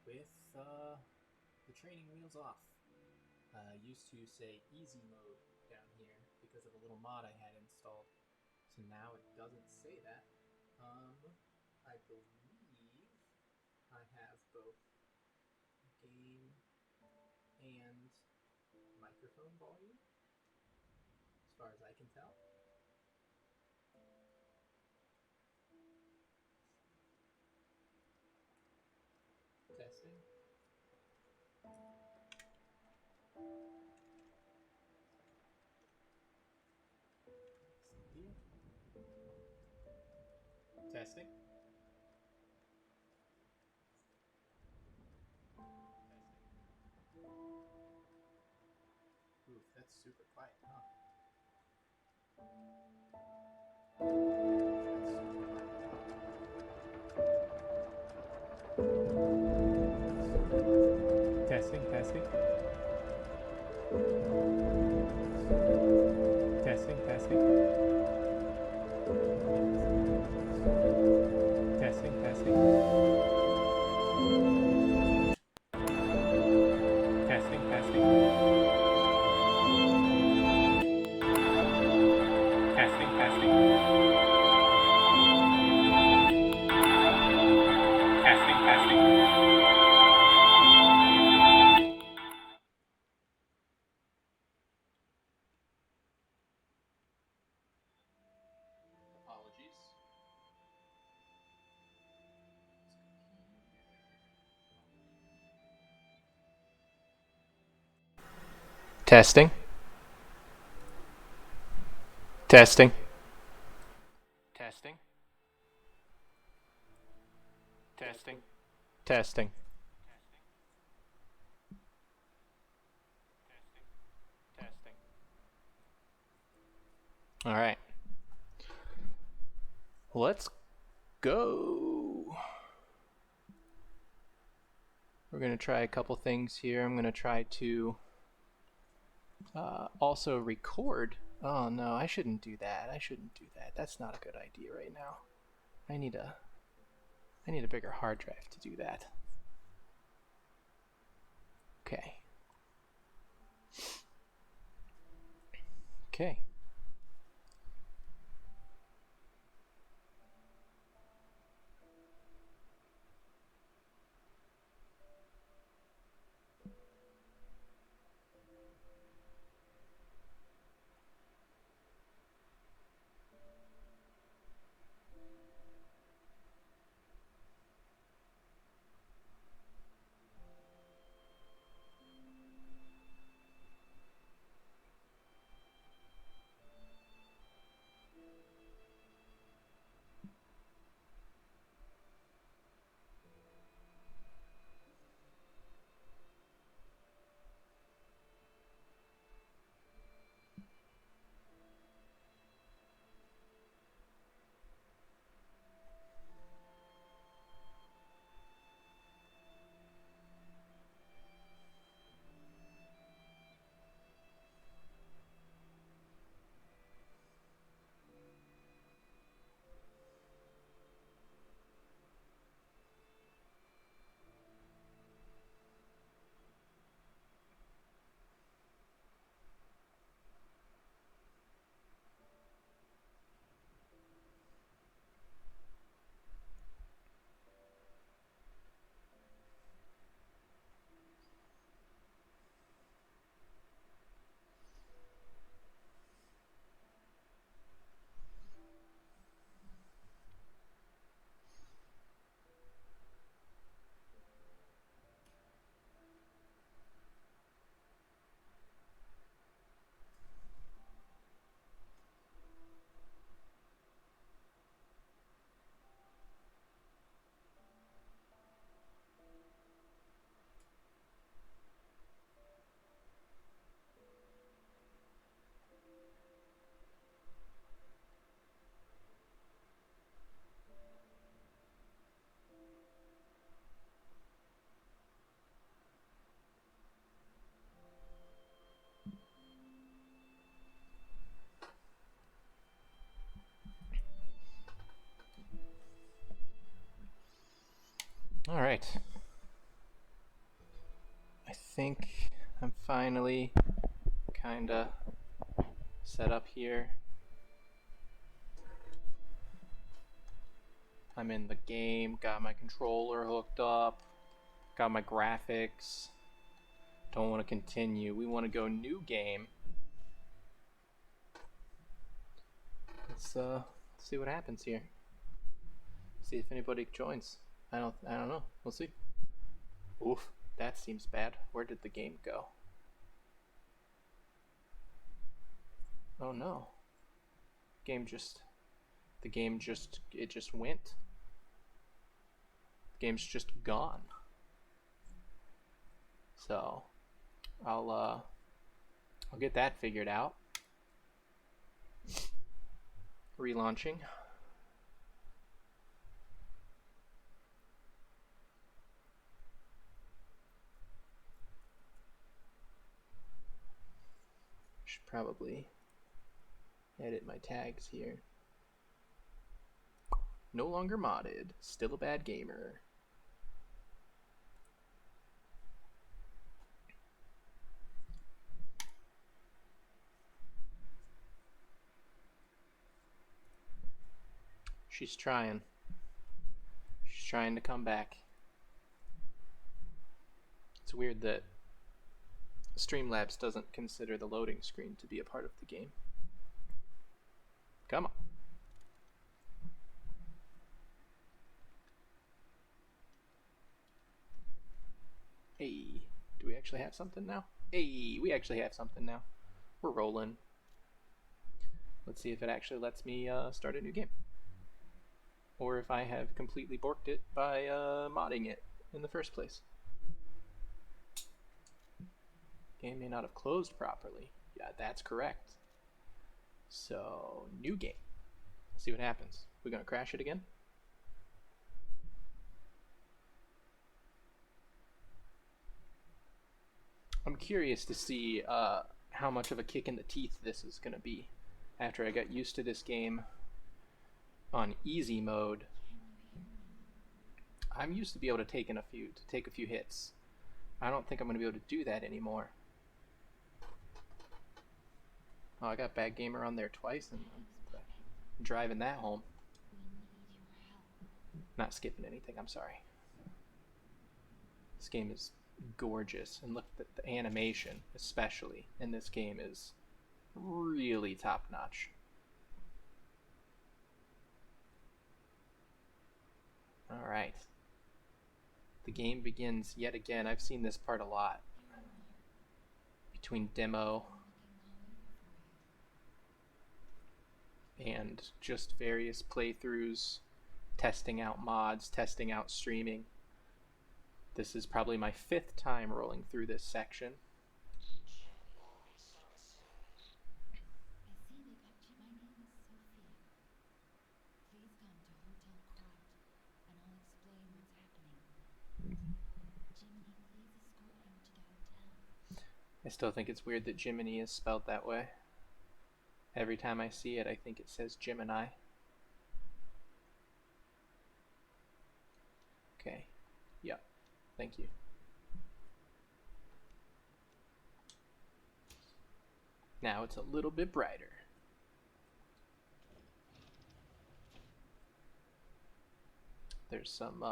with the training wheels off. Used to say easy mode down here because of a little mod I had installed. So now it doesn't say that. I believe I have both game and microphone volume, as far as I can tell. Testing. Testing. Oof, that's super quiet, huh? Testing, testing. Testing, testing. Testing, testing. Testing, testing. Testing, testing. Testing, testing. Apologies. Testing. Testing. Testing. Testing. Testing. Testing. All right. Let's go. We're going to try a couple things here. I'm going to try to also record. Oh no, I shouldn't do that. I shouldn't do that. That's not a good idea right now. I need a bigger hard drive to do that. Okay. Okay. All right. think I'm finally kinda set up here. I'm in the game, got my controller hooked up, got my graphics. Don't want to continue. We want to go new game. Let's see what happens here. See if anybody joins. I don't know. We'll see. Oof, that seems bad. Where did the game go? Oh no. The game just went. The game's just gone. So I'll get that figured out. Relaunching. Should probably edit my tags here. No longer modded. Still a bad gamer. She's trying. She's trying to come back. It's weird that Streamlabs doesn't consider the loading screen to be a part of the game. Come on. Hey, do we actually have something now? Hey, we actually have something now. We're rolling. Let's see if it actually lets me start a new game. Or if I have completely borked it by modding it in the first place. Game may not have closed properly. Yeah, that's correct. So, new game. Let's see what happens. We're gonna crash it again? I'm curious to see how much of a kick in the teeth this is gonna be after I got used to this game on easy mode. I'm used to be able to take a few hits. I don't think I'm going to be able to do that anymore. Oh, I got Bad Gamer on there twice, and I'm driving that home. Not skipping anything, I'm sorry. This game is gorgeous, and look at the animation, especially in this game, is really top notch. Alright. The game begins yet again. I've seen this part a lot. Between demo and just various playthroughs, testing out mods, testing out streaming. This is probably my 5th time rolling through this section. I still think it's weird that Jiminy is spelled that way. Every time I see it, I think it says Gemini. Okay. Yep. Thank you. Now it's a little bit brighter. There's some,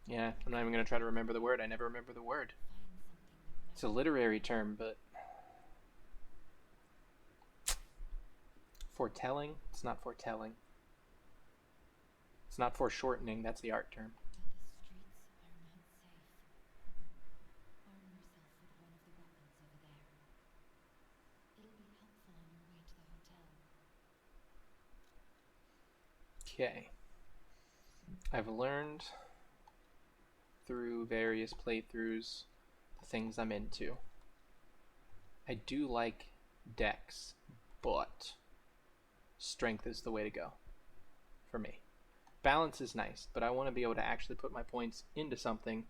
yeah, I'm not even going to try to remember the word. I never remember the word. It's a literary term, but foretelling? It's not foretelling. It's not foreshortening. That's the art term. Okay. I've learned through various playthroughs the things I'm into. I do like dex, but strength is the way to go for me. Balance is nice, but I want to be able to actually put my points into something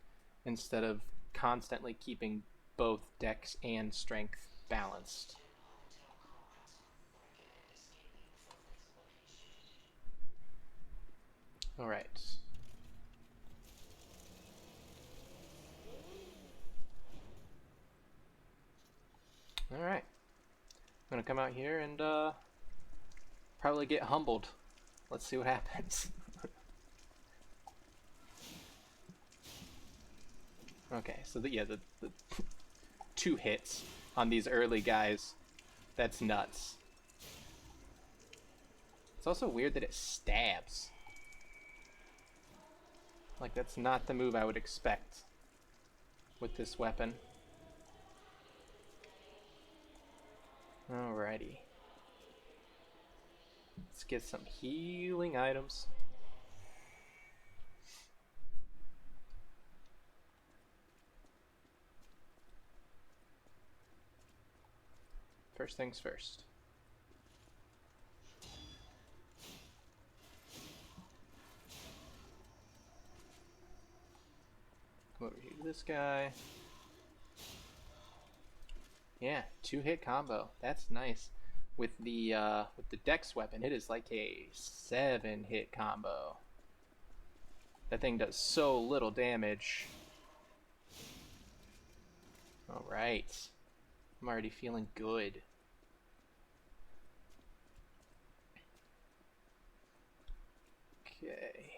instead of constantly keeping both dex and strength balanced. Alright. gonna come out here and probably get humbled. Let's see what happens. Okay, so the 2 hits on these early guys, that's nuts. It's also weird that it stabs. Like, that's not the move I would expect with this weapon. Alrighty. Let's get some healing items. First things first. Come over here to this guy. Yeah, 2-hit combo. That's nice. With the Dex weapon, it is like a 7-hit combo. That thing does so little damage. Alright. I'm already feeling good. Okay.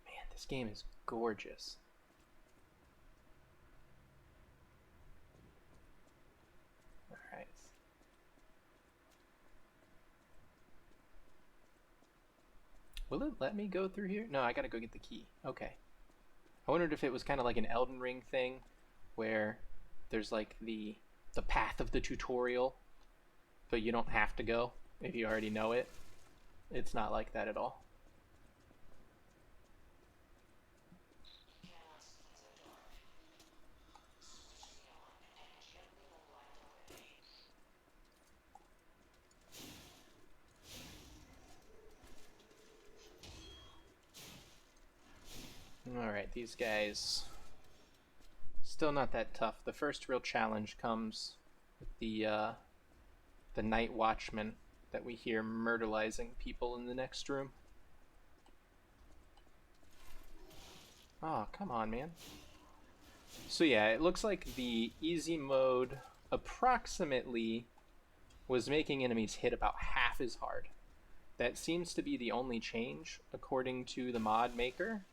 Man, this game is gorgeous. Alright. Will it let me go through here? No, I gotta go get the key. Okay. I wondered if it was kind of like an Elden Ring thing, where there's like the path of the tutorial, but you don't have to go if you already know it. It's not like that at all. Alright, these guys still not that tough. The first real challenge comes with the night watchman that we hear murderizing people in the next room. Oh, come on, man. So yeah, it looks like the easy mode approximately was making enemies hit about half as hard. That seems to be the only change according to the mod maker.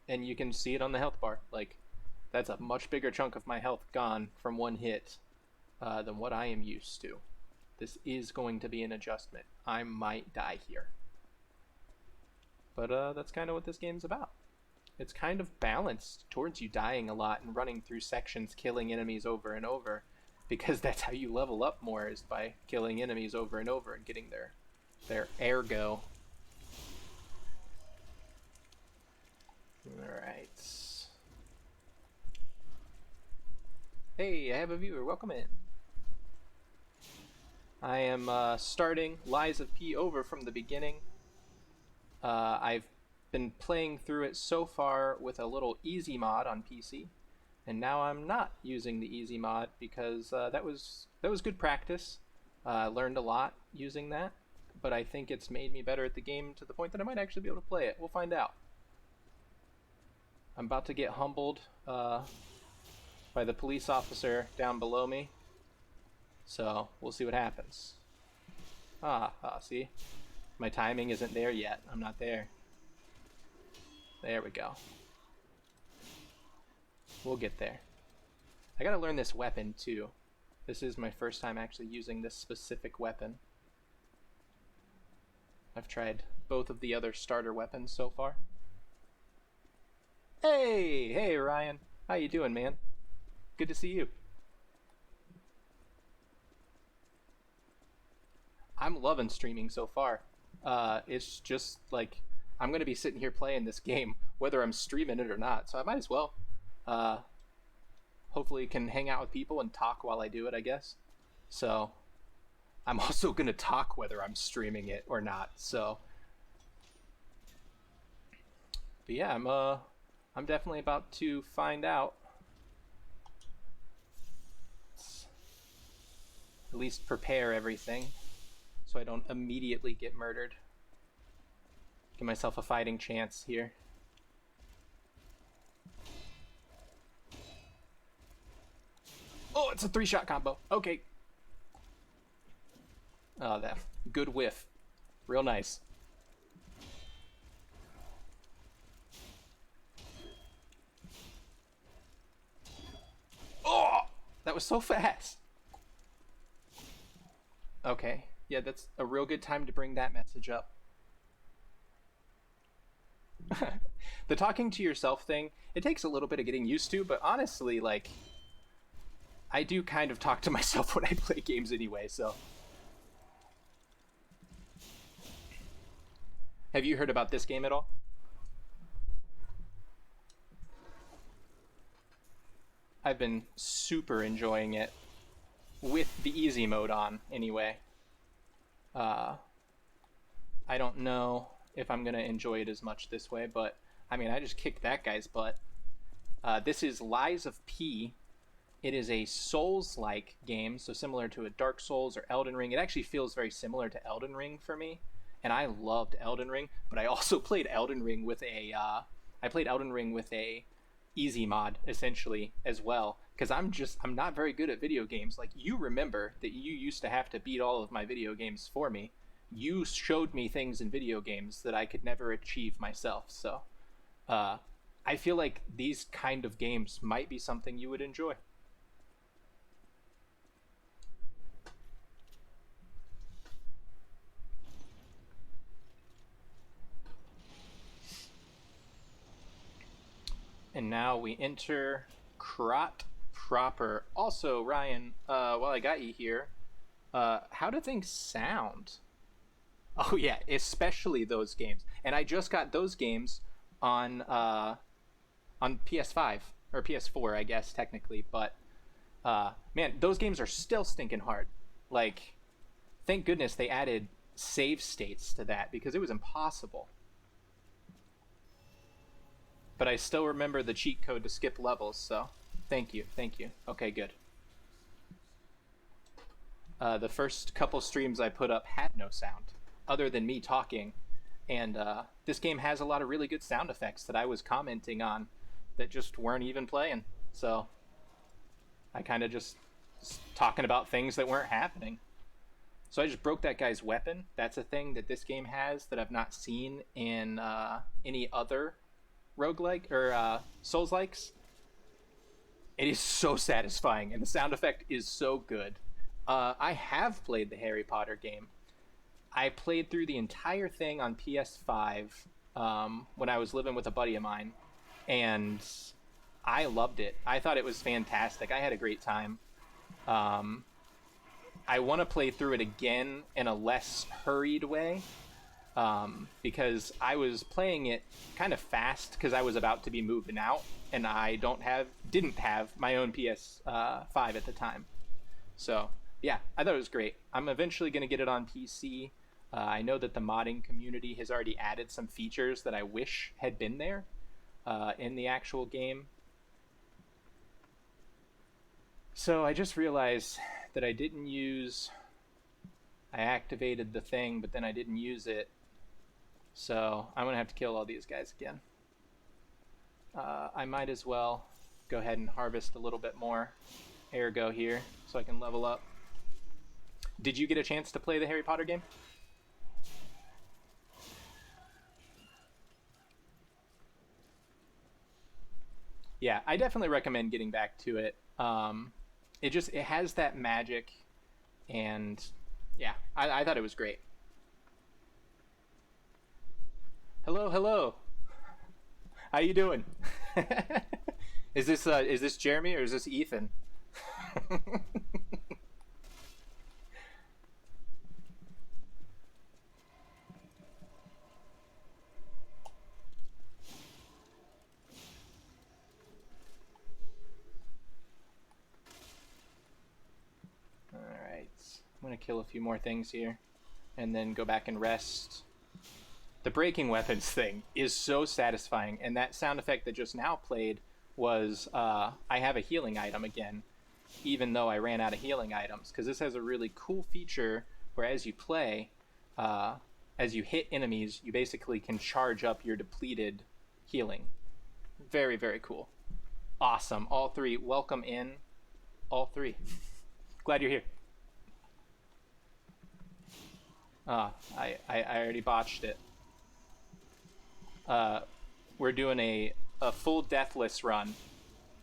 And you can see it on the health bar. Like, that's a much bigger chunk of my health gone from 1 hit than what I am used to. This is going to be an adjustment. I might die here. But that's kind of what this game's about. It's kind of balanced towards you dying a lot and running through sections, killing enemies over and over, because that's how you level up more, is by killing enemies over and over and getting their ergo. Alright. Hey, I have a viewer. Welcome in. I am starting Lies of P over from the beginning. I've been playing through it so far with a little easy mod on PC, and now I'm not using the easy mod because that was good practice. I learned a lot using that, but I think it's made me better at the game to the point that I might actually be able to play it. We'll find out. I'm about to get humbled by the police officer down below me, so we'll see what happens. See? My timing isn't there yet. I'm not there. There we go. We'll get there. I gotta learn this weapon too. This is my first time actually using this specific weapon. I've tried both of the other starter weapons so far. Hey Ryan. How you doing, man? Good to see you. I'm loving streaming so far. It's just like, I'm going to be sitting here playing this game, whether I'm streaming it or not, so I might as well. Hopefully can hang out with people and talk while I do it, I guess. So, I'm also going to talk whether I'm streaming it or not, so. But yeah, I'm definitely about to find out. Let's at least prepare everything so I don't immediately get murdered. Give myself a fighting chance here. Oh, it's a 3-shot combo. Okay. Oh, that good whiff. Real nice. Oh, that was so fast. Okay. Yeah, that's a real good time to bring that message up. The talking to yourself thing, it takes a little bit of getting used to, but honestly, like, I do kind of talk to myself when I play games anyway, so. Have you heard about this game at all? I've been super enjoying it with the easy mode on, anyway. Uh, I don't know if I'm gonna enjoy it as much this way, but I mean, I just kicked that guy's butt. This is Lies of P. It is a Souls-like game, so similar to a Dark Souls or Elden Ring. It actually feels very similar to Elden Ring for me, and I loved Elden Ring. But I also played Elden Ring with a easy mod essentially as well, because I'm not very good at video games. Like, you remember that you used to have to beat all of my video games for me. You showed me things in video games that I could never achieve myself. So I feel like these kind of games might be something you would enjoy. And now we enter Krot proper. Also, Ryan, while I got you here, how do things sound? Oh yeah, especially those games. And I just got those games on PS5 or PS4, I guess technically. But man, those games are still stinking hard. Like, thank goodness they added save states to that, because it was impossible. But I still remember the cheat code to skip levels, so thank you, thank you. Okay, good. The first couple streams I put up had no sound, other than me talking, and this game has a lot of really good sound effects that I was commenting on that just weren't even playing, so I kind of just talking about things that weren't happening. So I just broke that guy's weapon. That's a thing that this game has that I've not seen in any other roguelike or Souls likes. It is so satisfying, and the sound effect is so good. I have played the Harry Potter game. I played through the entire thing on PS5 when I was living with a buddy of mine, and I loved it. I thought it was fantastic. I had a great time. I want to play through it again in a less hurried way, because I was playing it kind of fast because I was about to be moving out, and I didn't have my own PS5 at the time. So yeah, I thought it was great. I'm eventually going to get it on PC. I know that the modding community has already added some features that I wish had been there in the actual game. So I just realized that I activated the thing, but then I didn't use it. So I'm going to have to kill all these guys again. I might as well go ahead and harvest a little bit more ergo here so I can level up. Did you get a chance to play the Harry Potter game? Yeah, I definitely recommend getting back to it. It has that magic, and yeah, I thought it was great. Hello, hello. How you doing? Is this Jeremy or is this Ethan? Alright, I'm gonna kill a few more things here and then go back and rest. The breaking weapons thing is so satisfying, and that sound effect that just now played was I have a healing item again, even though I ran out of healing items, because this has a really cool feature where as you play, as you hit enemies, you basically can charge up your depleted healing. Very, very cool. Awesome. All three, welcome in. All three. Glad you're here. I already botched it. We're doing a full deathless run,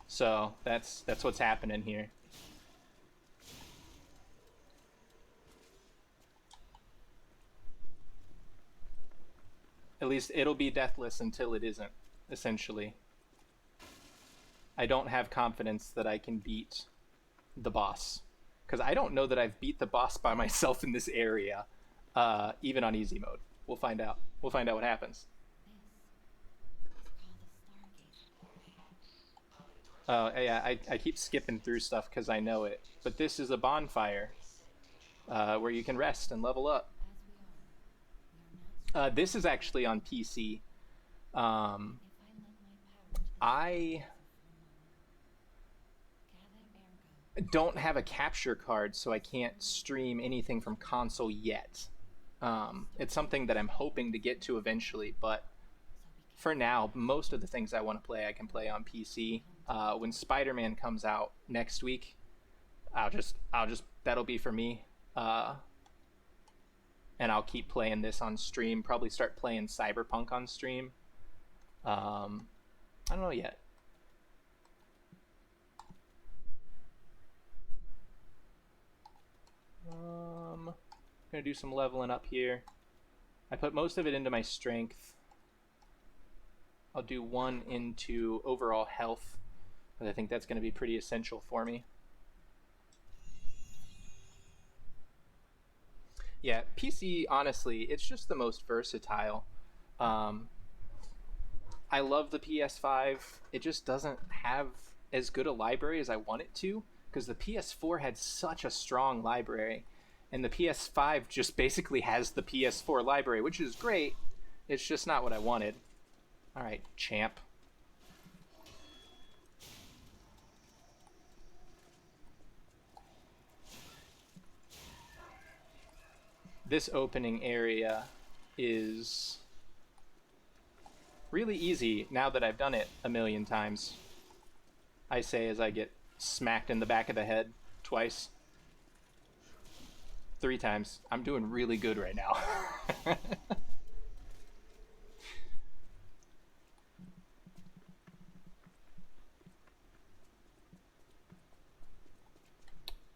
so that's what's happening here. At least it'll be deathless until it isn't, essentially. I don't have confidence that I can beat the boss. Because I don't know that I've beat the boss by myself in this area, even on easy mode. We'll find out. We'll find out what happens. Yeah, I keep skipping through stuff because I know it. But this is a bonfire where you can rest and level up. This is actually on PC. I don't have a capture card, so I can't stream anything from console yet. It's something that I'm hoping to get to eventually, but for now, most of the things I want to play, I can play on PC. When Spider-Man comes out next week, I'll just that'll be for me. And I'll keep playing this on stream. Probably start playing Cyberpunk on stream. I don't know yet. Gonna do some leveling up here. I put most of it into my strength. I'll do one into overall health, but I think that's going to be pretty essential for me. Yeah, PC, honestly, it's just the most versatile. I love the PS5. It just doesn't have as good a library as I want it to, because the PS4 had such a strong library, and the PS5 just basically has the PS4 library, which is great. It's just not what I wanted. All right, champ. This opening area is really easy now that I've done it a million times. I say as I get smacked in the back of the head twice. 3 times. I'm doing really good right now.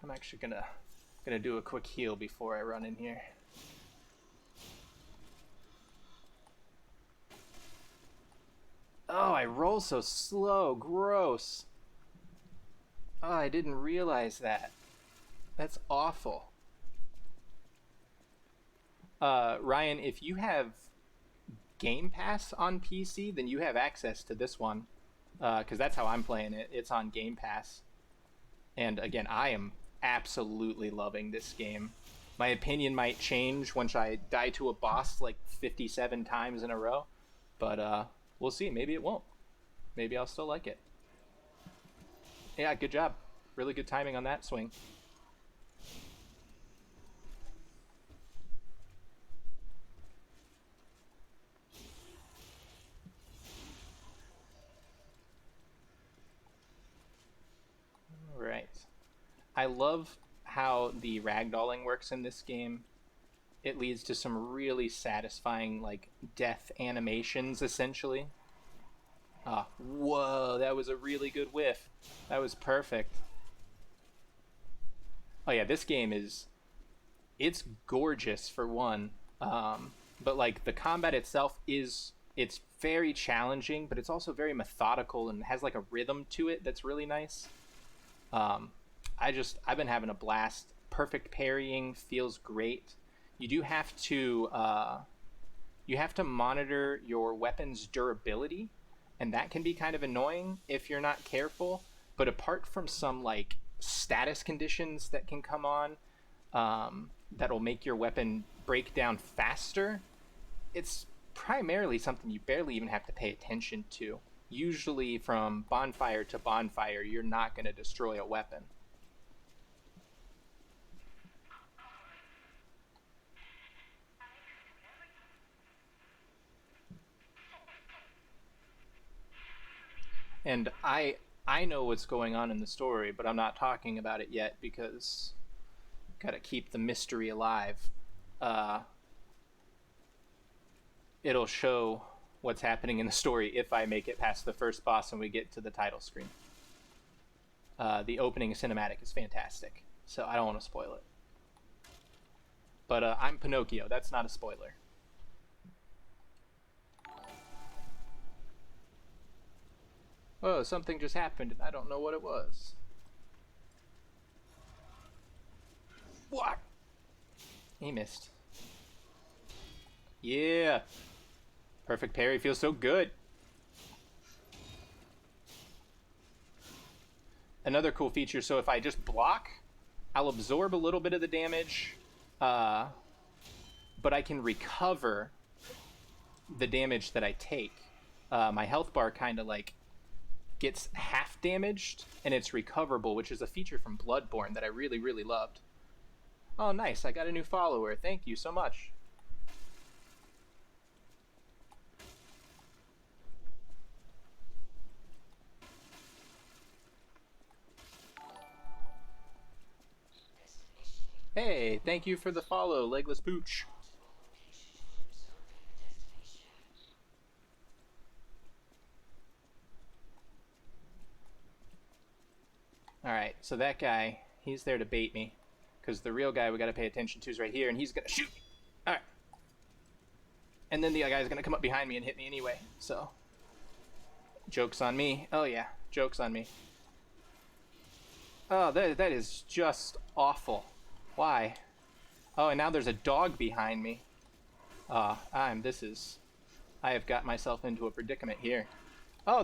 I'm actually gonna do a quick heal before I run in here. Oh, I roll so slow. Gross. Oh, I didn't realize that. That's awful. Ryan, if you have Game Pass on PC, then you have access to this one. Because that's how I'm playing it. It's on Game Pass. And again, I am absolutely loving this game. My opinion might change once I die to a boss like 57 times in a row. But we'll see. Maybe it won't. Maybe I'll still like it. Yeah, good job. Really good timing on that swing. Right. I love how the ragdolling works in this game. It leads to some really satisfying, like, death animations, essentially. Ah, whoa, that was a really good whiff. That was perfect. Oh yeah, this game it's gorgeous for one. But like the combat itself it's very challenging, but it's also very methodical and has like a rhythm to it that's really nice. Um, I've been having a blast. Perfect parrying feels great. You do have to you have to monitor your weapon's durability, and that can be kind of annoying if you're not careful. But apart from some like status conditions that can come on, that'll make your weapon break down faster, it's primarily something you barely even have to pay attention to. Usually, from bonfire to bonfire, you're not going to destroy a weapon. And I know what's going on in the story, but I'm not talking about it yet because gotta keep the mystery alive. It'll show what's happening in the story if I make it past the first boss and we get to the title screen. The opening cinematic is fantastic, so I don't want to spoil it. But I'm Pinocchio. That's not a spoiler. Whoa, something just happened and I don't know what it was. What? He missed. Yeah. Perfect parry feels so good. Another cool feature, so if I just block, I'll absorb a little bit of the damage, but I can recover the damage that I take. My health bar kind of like gets half damaged, and it's recoverable, which is a feature from Bloodborne that I really, really loved. Oh, nice. I got a new follower. Thank you so much. Hey, thank you for the follow, Legless Pooch. Alright, so that guy, he's there to bait me. Because the real guy we gotta pay attention to is right here, and he's gonna shoot me. Alright. And then the other guy's gonna come up behind me and hit me anyway, so. Joke's on me. Oh yeah, joke's on me. Oh, that is just awful. Why? Oh, and now there's a dog behind me. I have got myself into a predicament here. Oh,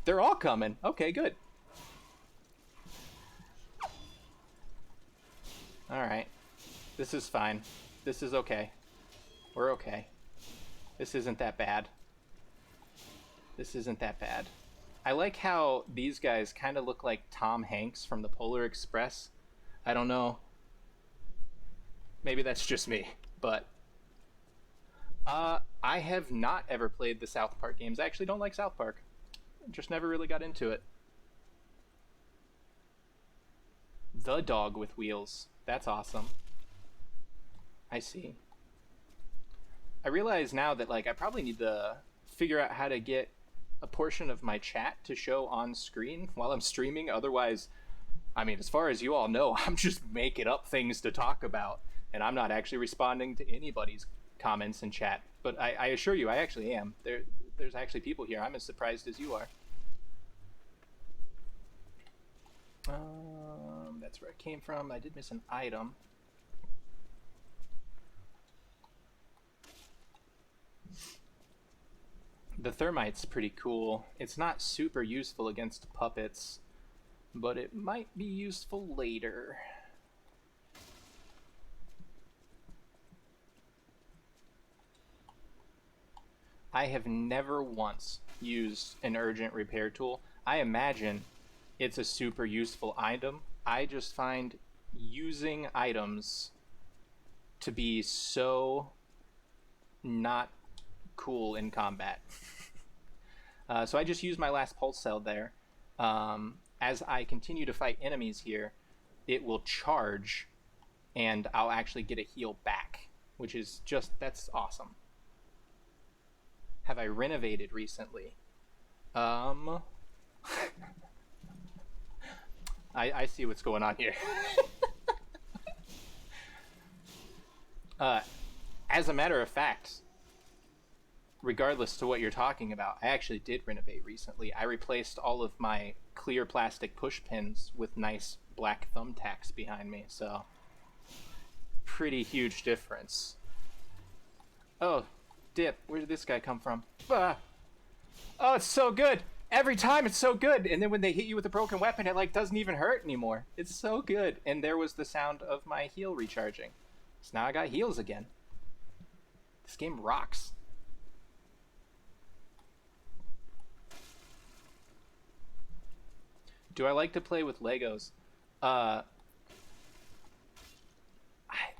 they're all coming. Okay, good. Alright. This is fine. This is okay. We're okay. This isn't that bad. This isn't that bad. I like how these guys kind of look like Tom Hanks from the Polar Express. I don't know. Maybe that's just me, but I have not ever played the South Park games. I actually don't like South Park. Just never really got into it. The dog with wheels. That's awesome. I see. I realize now that like I probably need to figure out how to get a portion of my chat to show on screen while I'm streaming. Otherwise, I mean, as far as you all know, I'm just making up things to talk about. And I'm not actually responding to anybody's comments in chat. But I assure you, I actually am. There's actually people here. I'm as surprised as you are. That's where I came from. I did miss an item. The thermite's pretty cool. It's not super useful against puppets, but it might be useful later. I have never once used an urgent repair tool. I imagine it's a super useful item. I just find using items to be so not cool in combat. So I just used my last pulse cell there. As I continue to fight enemies here, it will charge and I'll actually get a heal back, which is that's awesome. Have I renovated recently? I see what's going on here. As a matter of fact, regardless to what you're talking about, I actually did renovate recently. I replaced all of my clear plastic push pins with nice black thumbtacks behind me, so pretty huge difference. Oh, dip. Where did this guy come from? Ah. Oh, it's so good. Every time it's so good. And then when they hit you with a broken weapon, it like doesn't even hurt anymore. It's so good. And there was the sound of my heal recharging. So now I got heals again. This game rocks. Do I like to play with Legos?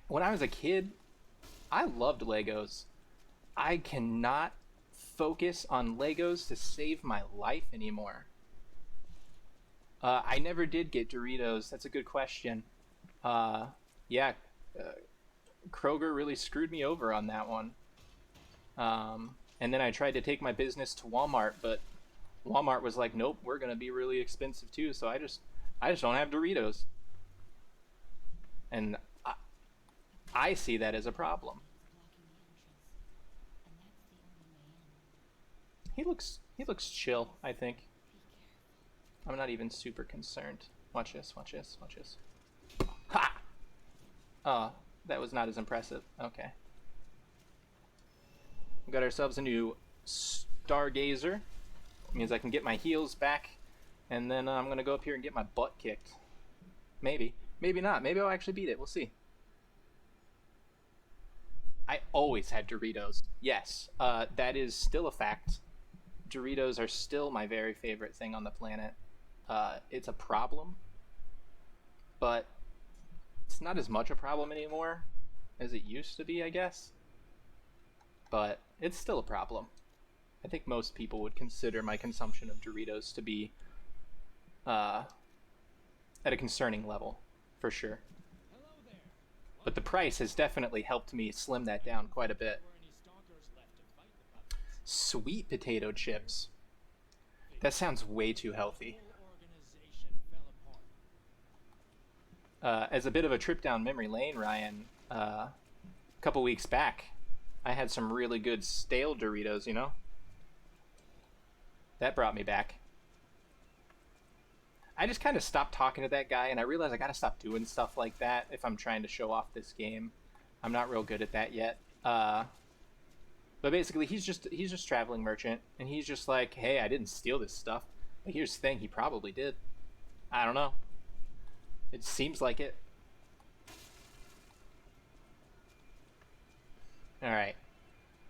When I was a kid, I loved Legos. I cannot focus on Legos to save my life anymore. I never did get Doritos. That's a good question. Yeah, uh, Kroger really screwed me over on that one. And then I tried to take my business to Walmart, but Walmart was like, "Nope, we're gonna be really expensive too." So I just don't have Doritos, and I see that as a problem. He looks chill. I think I'm not even super concerned. Watch this. Watch this. Watch this. Ha! Oh, that was not as impressive. Okay. We got ourselves a new Stargazer. Means I can get my heals back, and then I'm gonna go up here and get my butt kicked. Maybe. Maybe not. Maybe I'll actually beat it. We'll see. I always had Doritos. Yes, that is still a fact. Doritos are still my very favorite thing on the planet. It's a problem, but it's not as much a problem anymore as it used to be, I guess. But it's still a problem. I think most people would consider my consumption of Doritos to be uh, at a concerning level, for sure. But the price has definitely helped me slim that down quite a bit. Sweet potato chips. That sounds way too healthy. As a bit of a trip down memory lane, Ryan, a couple weeks back, I had some really good stale Doritos, you know? That brought me back. I just kind of stopped talking to that guy, and I realized I gotta stop doing stuff like that if I'm trying to show off this game. I'm not real good at that yet. But basically, he's just traveling merchant, and he's just like, hey, I didn't steal this stuff. But here's the thing, he probably did. I don't know. It seems like it. Alright.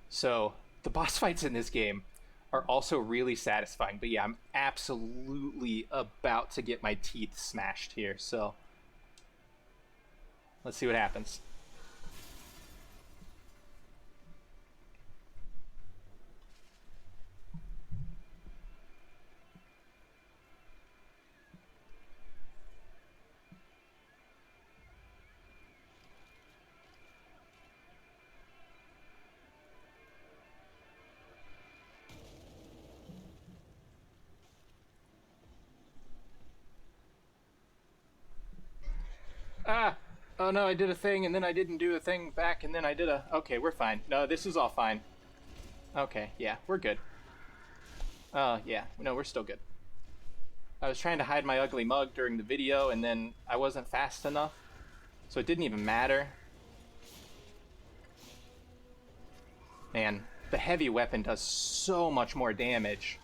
So, the boss fights in this game are also really satisfying. But yeah, I'm absolutely about to get my teeth smashed here. So, let's see what happens. Ah! Oh no, I did a thing and then I didn't do a thing back and then I did a... Okay, we're fine. No, this is all fine. Okay, yeah, we're good. Yeah, no, we're still good. I was trying to hide my ugly mug during the video and then I wasn't fast enough. So it didn't even matter. Man, the heavy weapon does so much more damage.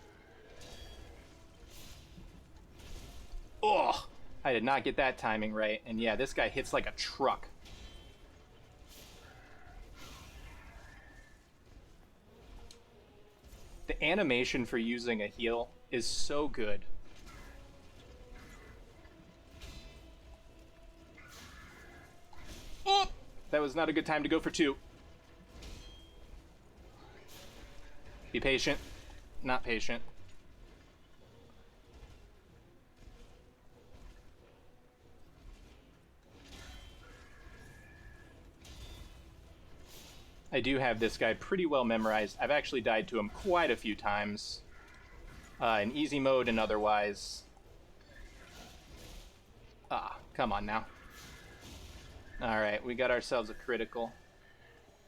Ugh! I did not get that timing right. And yeah, this guy hits like a truck. The animation for using a heal is so good. Oh! That was not a good time to go for two. Be patient. Not patient. I do have this guy pretty well memorized. I've actually died to him quite a few times. In easy mode and otherwise. Ah, come on now. Alright, we got ourselves a critical.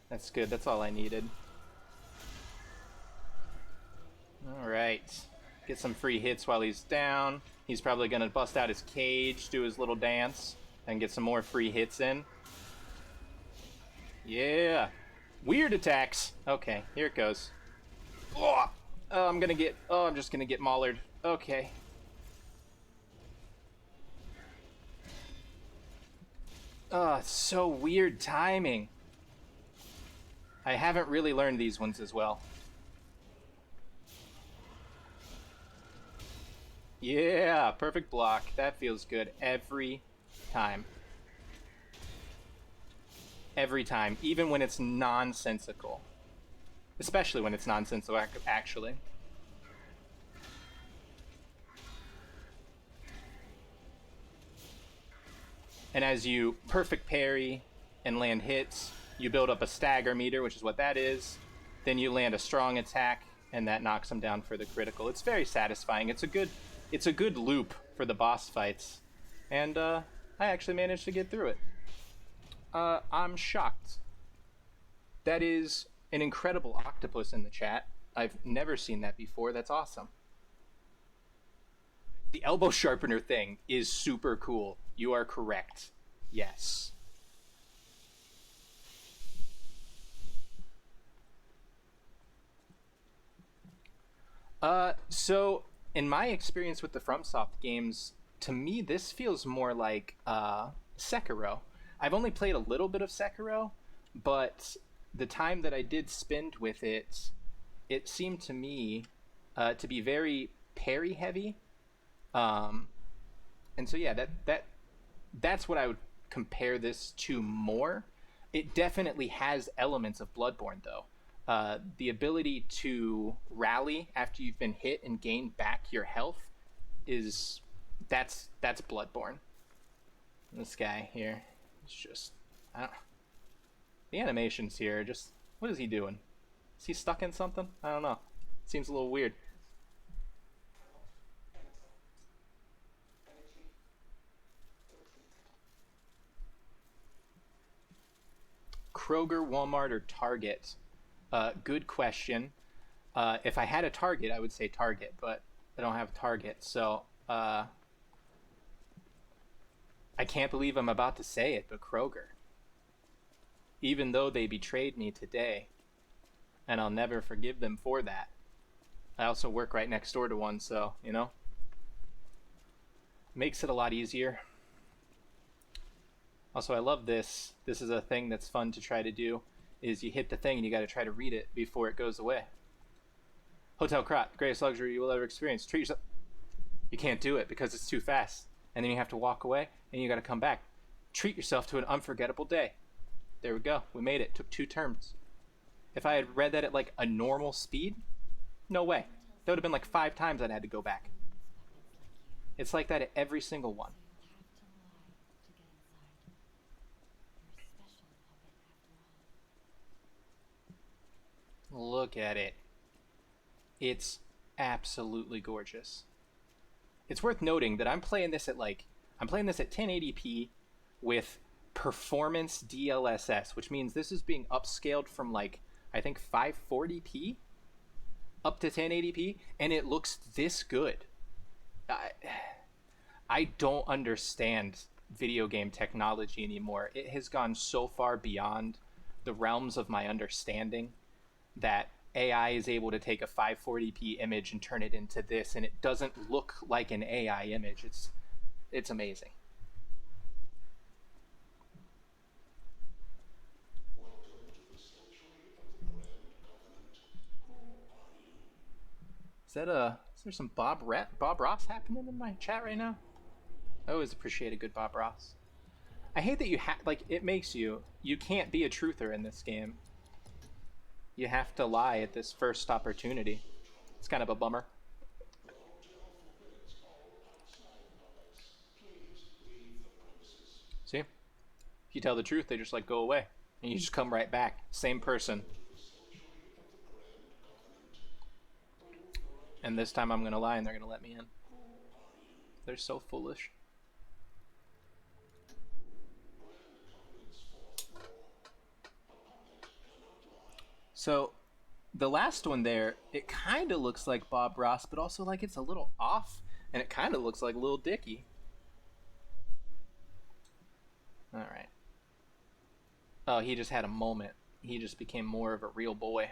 That's good, that's all I needed. Alright. Get some free hits while he's down. He's probably gonna bust out his cage, do his little dance, and get some more free hits in. Yeah! Weird attacks. Okay, here it goes. Oh, I'm just gonna get mollered. Okay. So weird timing. I haven't really learned these ones as well. Yeah, perfect block. That feels good every time. Every time, even when it's nonsensical. Especially when it's nonsensical, actually. And as you perfect parry and land hits, you build up a stagger meter, which is what that is. Then you land a strong attack, and that knocks them down for the critical. It's very satisfying. It's a good loop for the boss fights, and I actually managed to get through it. I'm shocked. That is an incredible octopus in the chat. I've never seen that before. That's awesome. The elbow sharpener thing is super cool. You are correct. Yes. So in my experience with the FromSoft games, to me this feels more like Sekiro. I've only played a little bit of Sekiro, but the time that I did spend with it, it seemed to me to be very parry heavy. And so yeah, that's what I would compare this to more. It definitely has elements of Bloodborne, though. The ability to rally after you've been hit and gain back your health is that's Bloodborne. This guy here is just the animations here are just, what is he doing? Is he stuck in something? I don't know. Seems a little weird. Kroger, Walmart, or Target? Good question. If I had a Target, I would say Target, but I don't have Target, so I can't believe I'm about to say it, but Kroger. Even though they betrayed me today, and I'll never forgive them for that. I also work right next door to one, so, you know, makes it a lot easier. Also, I love this. This is a thing that's fun to try to do, is you hit the thing and you got to try to read it before it goes away. Hotel Crot, greatest luxury you will ever experience. Treat yourself. You can't do it because it's too fast. And then you have to walk away and you got to come back. Treat yourself to an unforgettable day. There we go. We made it. Took 2 turns. If I had read that at like a normal speed, no way. That would have been like 5 times I'd had to go back. It's like that at every single one. Look at it. It's absolutely gorgeous. It's worth noting that I'm playing this at 1080p with performance DLSS, which means this is being upscaled from like, I think 540p up to 1080p, and it looks this good. I don't understand video game technology anymore. It has gone so far beyond the realms of my understanding that AI is able to take a 540p image and turn it into this, and it doesn't look like an AI image. It's amazing. Is there some Bob Ross happening in my chat right now? I always appreciate a good Bob Ross. I hate that it makes you can't be a truther in this game. You have to lie at this first opportunity. It's kind of a bummer. See? If you tell the truth, they just like go away. And you just come right back. Same person. And this time I'm gonna lie and they're gonna let me in. They're so foolish. So the last one there, it kind of looks like Bob Ross, but also like it's a little off, and it kind of looks like Lil Dicky. All right. Oh, he just had a moment. He just became more of a real boy.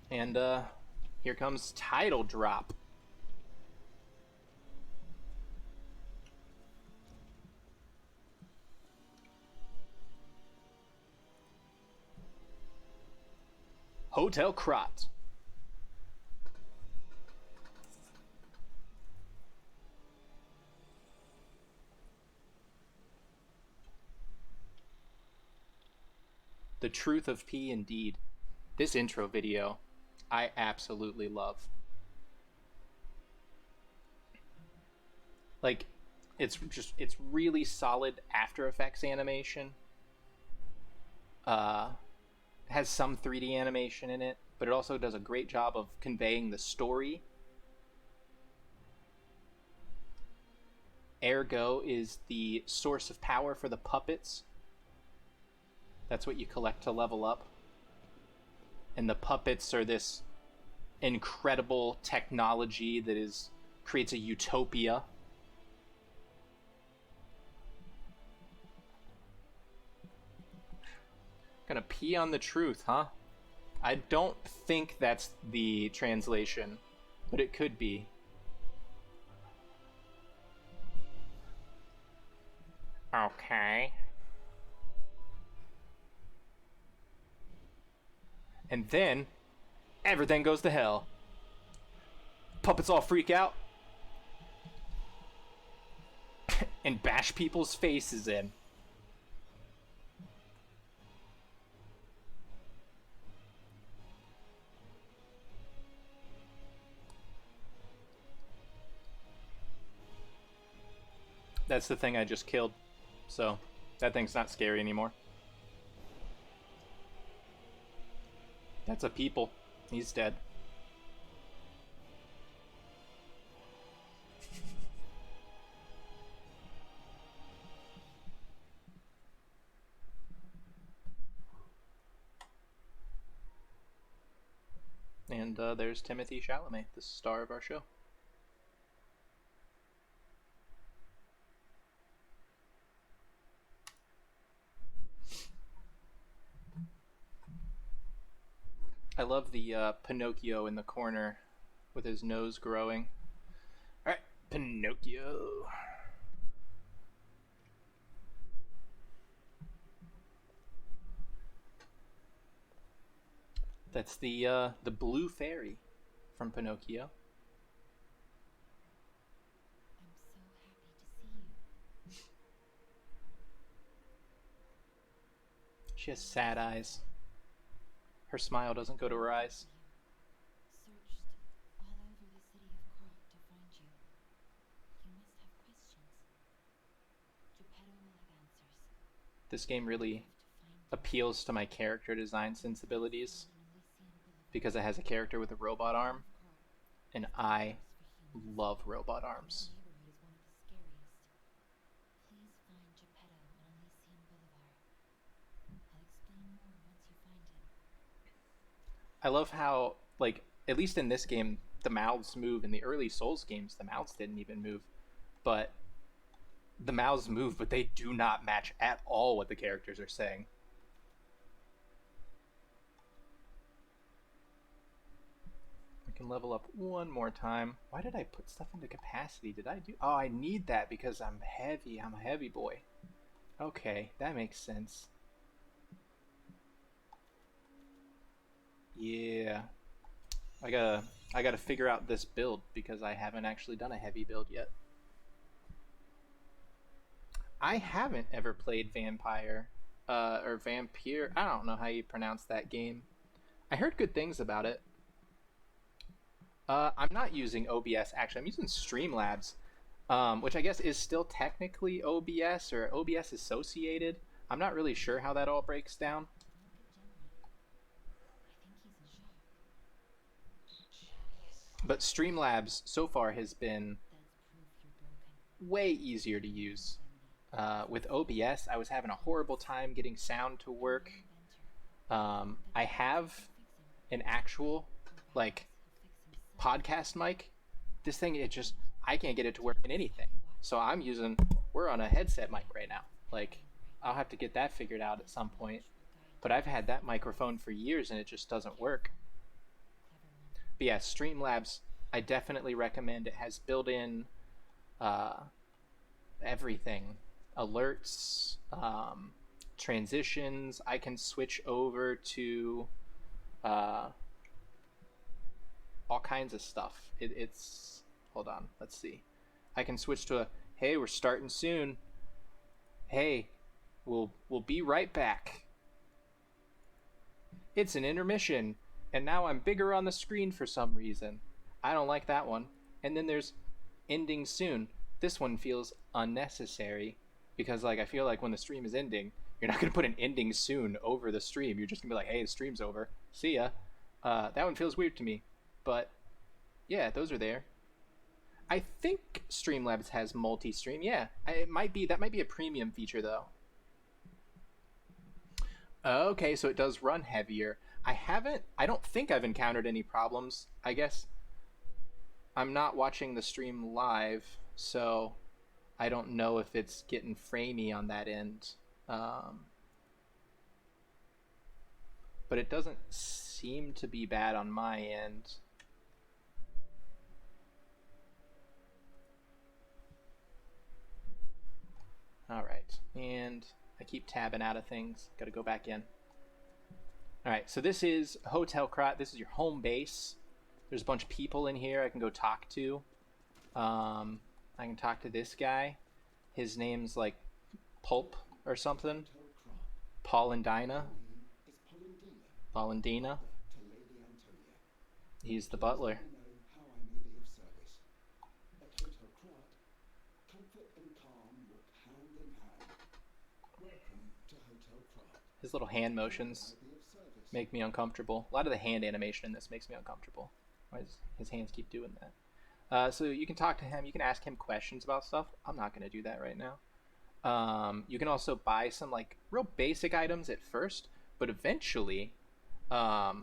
And here comes Title Drop. Hotel Crot. The truth of P indeed. This intro video, I absolutely love. Like, it's really solid After Effects animation. Has some 3D animation in it, but it also does a great job of conveying the story. Ergo is the source of power for the puppets. That's what you collect to level up. And the puppets are this incredible technology that creates a utopia. Gonna pee on the truth, huh? I don't think that's the translation, but it could be. Okay. And then everything goes to hell. Puppets all freak out and bash people's faces in. That's the thing I just killed. So, that thing's not scary anymore. That's a people. He's dead. And there's Timothy Chalamet, the star of our show. I love the Pinocchio in the corner with his nose growing. Alright, Pinocchio. That's the blue fairy from Pinocchio. I'm so happy to see you. She has sad eyes. Her smile doesn't go to her eyes. Searched all over the city of Krok to find you. You must have questions. Geppetto will have answers. This game really appeals to my character design sensibilities because it has a character with a robot arm, and I love robot arms. Please find Geppetto on Elysian Boulevard. I'll explain more once you find him. I love how, like, at least in this game, the mouths move. In the early Souls games, the mouths didn't even move. But the mouths move, but they do not match at all what the characters are saying. I can level up one more time. Why did I put stuff into capacity? Did I do... Oh, I need that because I'm heavy. I'm a heavy boy. Okay, that makes sense. Yeah. I gotta figure out this build because I haven't actually done a heavy build yet. I haven't ever played Vampire, or Vampire. I don't know how you pronounce that game. I heard good things about it. I'm not using OBS, actually. I'm using Streamlabs, which I guess is still technically OBS or OBS associated. I'm not really sure how that all breaks down. But Streamlabs so far has been way easier to use. With OBS, I was having a horrible time getting sound to work. I have an actual, like, podcast mic. This thing, I can't get it to work in anything. So we're on a headset mic right now. Like, I'll have to get that figured out at some point. But I've had that microphone for years and it just doesn't work. But yeah, Streamlabs, I definitely recommend. It has built-in everything. Alerts, transitions. I can switch over to all kinds of stuff. It's hold on, let's see. I can switch to hey, we're starting soon. Hey, we'll be right back. It's an intermission, and now I'm bigger on the screen for some reason. I don't like that one. And then there's ending soon. this one feels unnecessary because like I feel like when the stream is ending, you're not gonna put an ending soon over the stream. You're just gonna be like, hey, the stream's over. See ya. That one feels weird to me, but yeah, those are there. I think Streamlabs has multi-stream. Yeah, it might be. That might be a premium feature though. Okay, so it does run heavier. I don't think I've encountered any problems. I guess I'm not watching the stream live, so I don't know if it's getting framey on that end. But it doesn't seem to be bad on my end. All right, and I keep tabbing out of things. Got to go back in. All right, so this is Hotel Krat. This is your home base. There's a bunch of people in here I can go talk to. I can talk to this guy. His name's like Pulp or something. Paul and Dinah. Paul and Dina. He's the butler. His little hand motions make me uncomfortable. A lot of the hand animation in this makes me uncomfortable. Why does his hands keep doing that? So you can talk to him. You can ask him questions about stuff. I'm not going to do that right now. You can also buy some like real basic items at first, but eventually the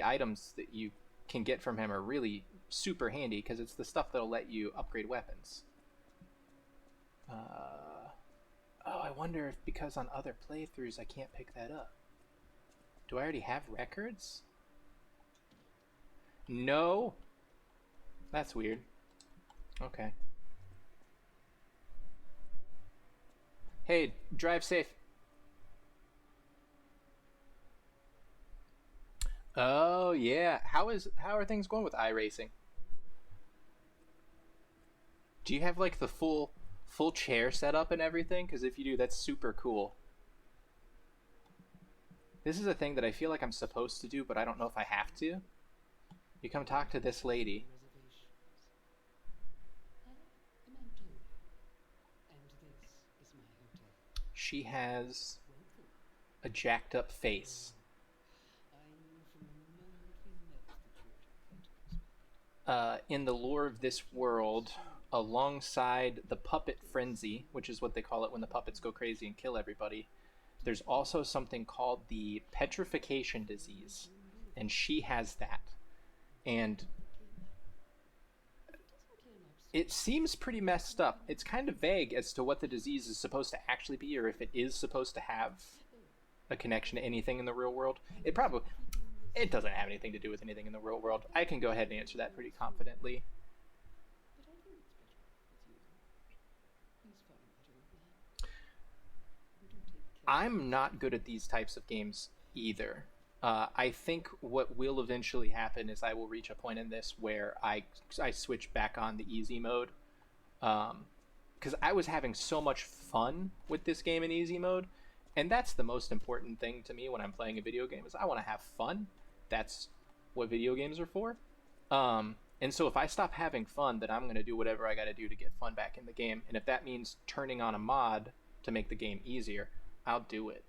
items that you can get from him are really super handy because it's the stuff that'll let you upgrade weapons. Oh, I wonder if because on other playthroughs I can't pick that up. Do I already have records? No. That's weird. Okay. Hey, drive safe. Oh yeah. How are things going with iRacing? Do you have like the full chair setup and everything? Because if you do, that's super cool. This is a thing that I feel like I'm supposed to do, but I don't know if I have to. You come talk to this lady. She has a jacked up face. In the lore of this world, alongside the puppet frenzy, which is what they call it when the puppets go crazy and kill everybody, there's also something called the petrification disease, and she has that. And it seems pretty messed up. It's kind of vague as to what the disease is supposed to actually be, or if it is supposed to have a connection to anything in the real world. It doesn't have anything to do with anything in the real world. I can go ahead and answer that pretty confidently. I'm not good at these types of games either. I think what will eventually happen is I will reach a point in this where I switch back on the easy mode. Because I was having so much fun with this game in easy mode. And that's the most important thing to me when I'm playing a video game is I want to have fun. That's what video games are for. And so if I stop having fun, then I'm going to do whatever I got to do to get fun back in the game. And if that means turning on a mod to make the game easier, I'll do it.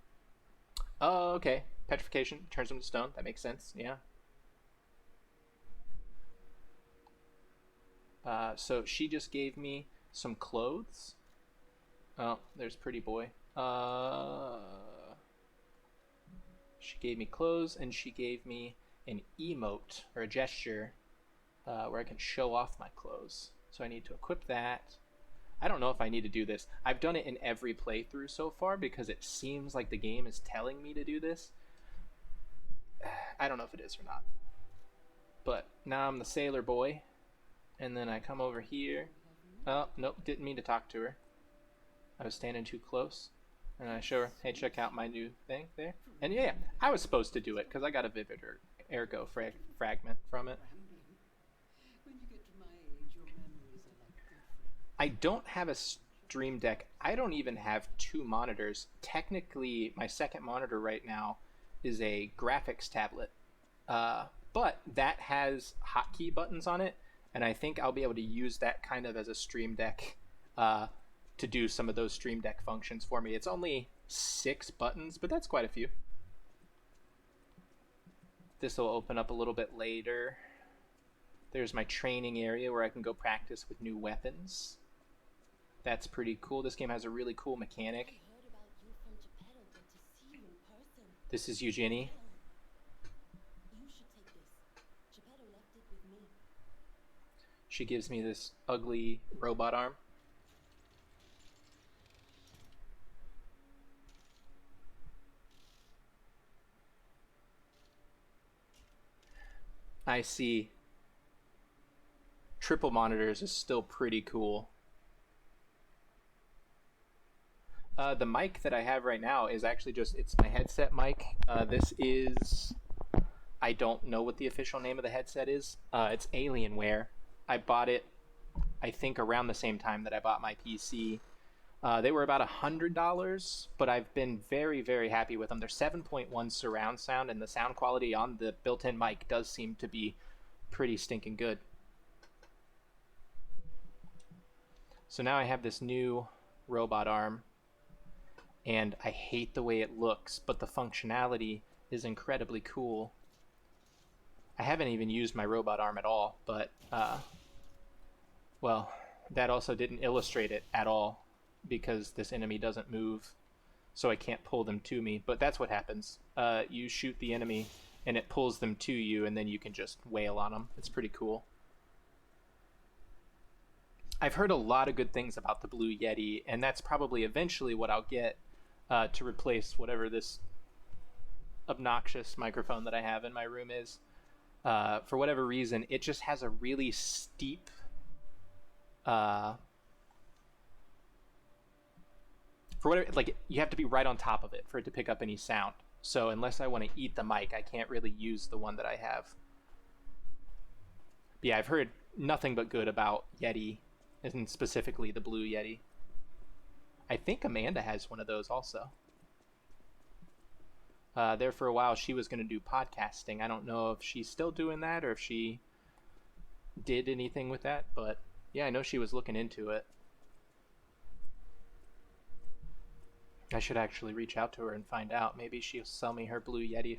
Oh, okay. Petrification turns them to stone. That makes sense. Yeah. So she just gave me some clothes. Oh, there's Pretty Boy. She gave me clothes, and she gave me an emote, or a gesture, where I can show off my clothes. So I need to equip that. I don't know if I need to do this. I've done it in every playthrough so far because it seems like the game is telling me to do this. I don't know if it is or not. But now I'm the sailor boy. And then I come over here. Oh, nope, didn't mean to talk to her. I was standing too close. And I show her, hey, check out my new thing there. And yeah, I was supposed to do it because I got a vivid ergo fragment from it. I don't have a Stream Deck. I don't even have two monitors. Technically, my second monitor right now is a graphics tablet. But that has hotkey buttons on it. and I think I'll be able to use that kind of as a Stream Deck to do some of those Stream Deck functions for me. It's only 6 buttons, but that's quite a few. This will open up a little bit later. There's my training area where I can go practice with new weapons. That's pretty cool. This game has a really cool mechanic. This is Eugenie. She gives me this ugly robot arm. I see. Triple monitors is still pretty cool. The mic that I have right now is actually just, it's my headset mic. This is, I don't know what the official name of the headset is. It's Alienware. I bought it, I think, around the same time that I bought my PC. They were about $100, but I've been very, very happy with them. They're 7.1 surround sound, and the sound quality on the built-in mic does seem to be pretty stinking good. So now I have this new robot arm, and I hate the way it looks, but the functionality is incredibly cool. I haven't even used my robot arm at all, but, well, that also didn't illustrate it at all, because this enemy doesn't move, so I can't pull them to me. But that's what happens. You shoot the enemy, and it pulls them to you, and then you can just wail on them. It's pretty cool. I've heard a lot of good things about the Blue Yeti, and that's probably eventually what I'll get to replace whatever this obnoxious microphone that I have in my room is. For whatever reason, it just has a really steep... for whatever, like, you have to be right on top of it for it to pick up any sound. So unless I want to eat the mic, I can't really use the one that I have. But yeah, I've heard nothing but good about Yeti, and specifically the Blue Yeti. I think Amanda has one of those also. There for a while, she was going to do podcasting. I don't know if she's still doing that or if she did anything with that, but yeah, I know she was looking into it. I should actually reach out to her and find out. Maybe she'll sell me her Blue Yeti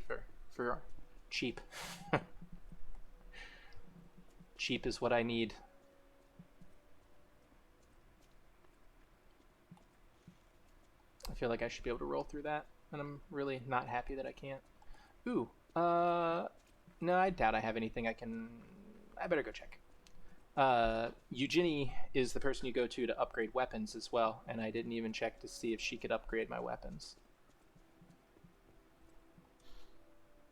for cheap. Cheap is what I need. I feel like I should be able to roll through that, and I'm really not happy that I can't. Ooh, no, I doubt I have anything I can... I better go check. Eugenie is the person you go to upgrade weapons as well, and I didn't even check to see if she could upgrade my weapons.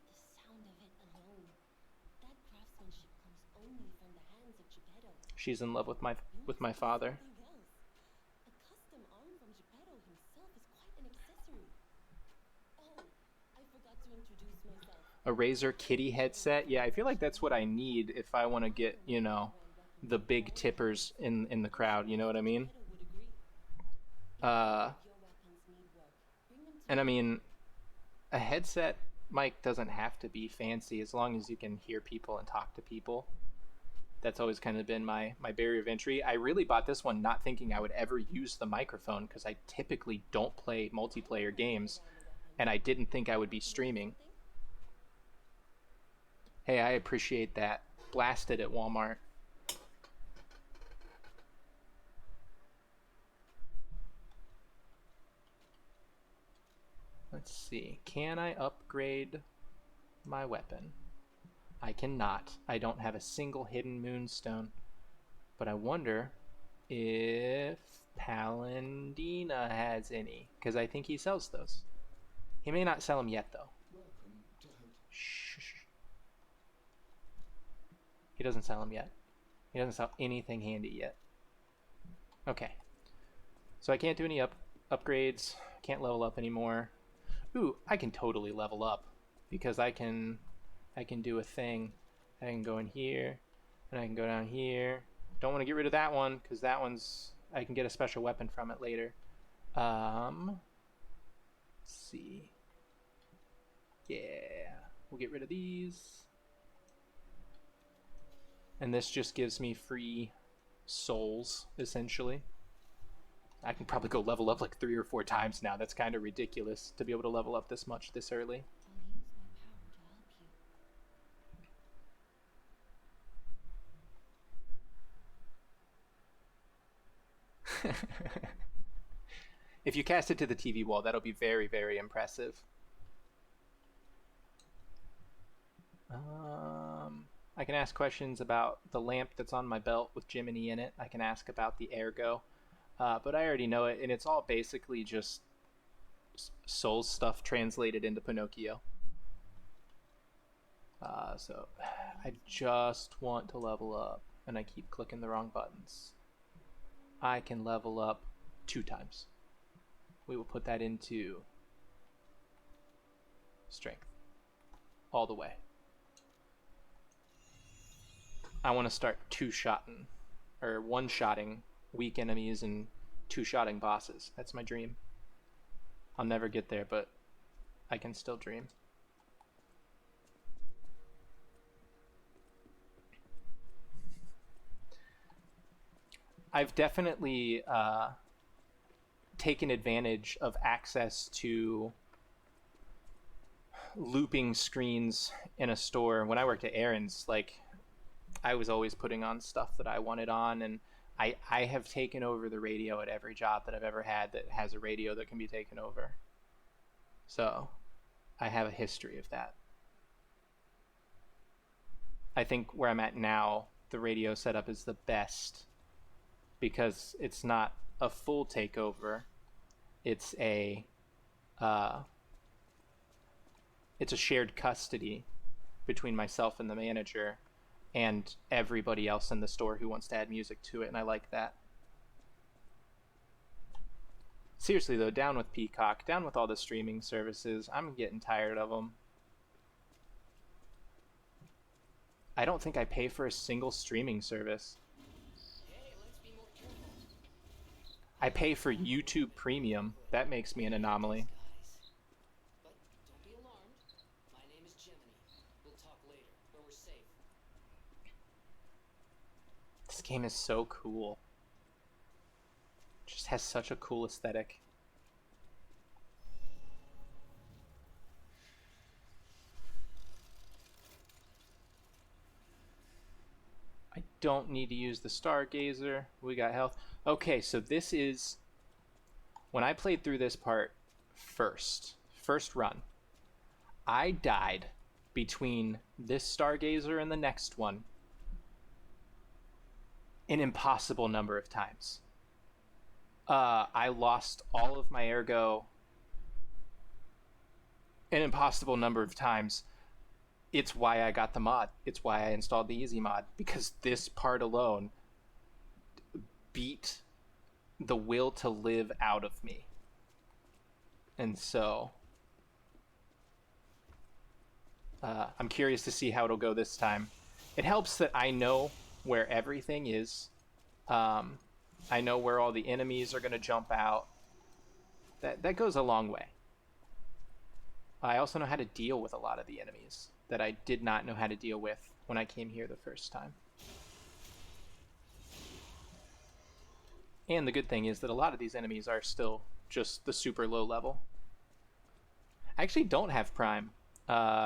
The sound of it alone. That craftsmanship comes only from the hands of Geppetto. She's in love with my father. A custom arm from Geppetto himself is quite an accessory. Oh, I forgot to introduce myself. A Razer Kitty headset? Yeah, I feel like that's what I need if I want to get, you know, the big tippers in the crowd, you know what I mean? And I mean, a headset mic doesn't have to be fancy as long as you can hear people and talk to people. That's always kind of been my barrier of entry. I really bought this one not thinking I would ever use the microphone because I typically don't play multiplayer games, and I didn't think I would be streaming. Hey, I appreciate that. Blasted at Walmart. Let's see. Can I upgrade my weapon? I cannot. I don't have a single hidden moonstone. But I wonder if Palandina has any, because I think he sells those. He may not sell them yet, though. Shh. He doesn't sell them yet. He doesn't sell anything handy yet. Okay. So I can't do any upgrades. Can't level up anymore. Ooh, I can totally level up because I can do a thing. I can go in here and I can go down here. Don't want to get rid of that one because that one's, I can get a special weapon from it later. Let's see. Yeah, we'll get rid of these. And this just gives me free souls, essentially. I can probably go level up like 3 or 4 times now. That's kind of ridiculous to be able to level up this much this early. I'll use my power to help you. If you cast it to the TV wall, that'll be very, very impressive. I can ask questions about the lamp that's on my belt with Jiminy in it. I can ask about the ergo. But I already know it, and it's all basically just soul stuff translated into Pinocchio. So I just want to level up, and I keep clicking the wrong buttons. I can level up 2 times. We will put that into strength all the way. I want to start 2-shotting or 1-shotting weak enemies and 2-shotting bosses. That's my dream. I'll never get there, but I can still dream. I've definitely taken advantage of access to looping screens in a store. When I worked at Aaron's, like, I was always putting on stuff that I wanted on, and I have taken over the radio at every job that I've ever had that has a radio that can be taken over. So I have a history of that. I think where I'm at now, the radio setup is the best because it's not a full takeover. It's a shared custody between myself and the manager and everybody else in the store who wants to add music to it, and I like that. Seriously though, down with Peacock, down with all the streaming services. I'm getting tired of them. I don't think I pay for a single streaming service. Hey, let's be more careful. I pay for YouTube Premium. That makes me an anomaly. Guys. But don't be alarmed. My name is Jiminy. We'll talk later, where we're safe. This game is so cool. It just has such a cool aesthetic. I don't need to use the Stargazer. We got health. Okay, so this is... When I played through this part first run, I died between this Stargazer and the next one an impossible number of times. I lost all of my ergo an impossible number of times. It's why I got the mod. It's why I installed the easy mod, because this part alone beat the will to live out of me. And so I'm curious to see how it'll go this time. It helps that I know where everything is. I know where all the enemies are going to jump out. That goes a long way. I also know how to deal with a lot of the enemies that I did not know how to deal with when I came here the first time. And the good thing is that a lot of these enemies are still just the super low level. I actually don't have Prime. I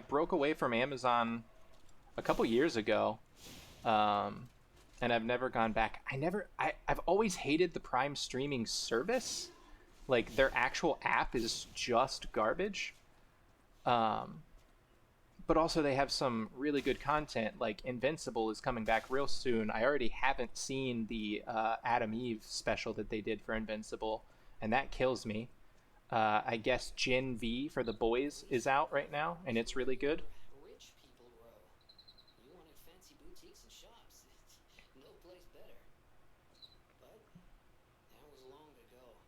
broke away from Amazon a couple years ago, and I've never gone back. I've always hated the Prime streaming service. Like, their actual app is just garbage. But also they have some really good content, like Invincible is coming back real soon. I already haven't seen the Adam Eve special that they did for Invincible, and that kills me. I guess Gen V for the boys is out right now, and it's really good. Rich people row. You wanted fancy boutiques and shops. No place better. But that was long ago.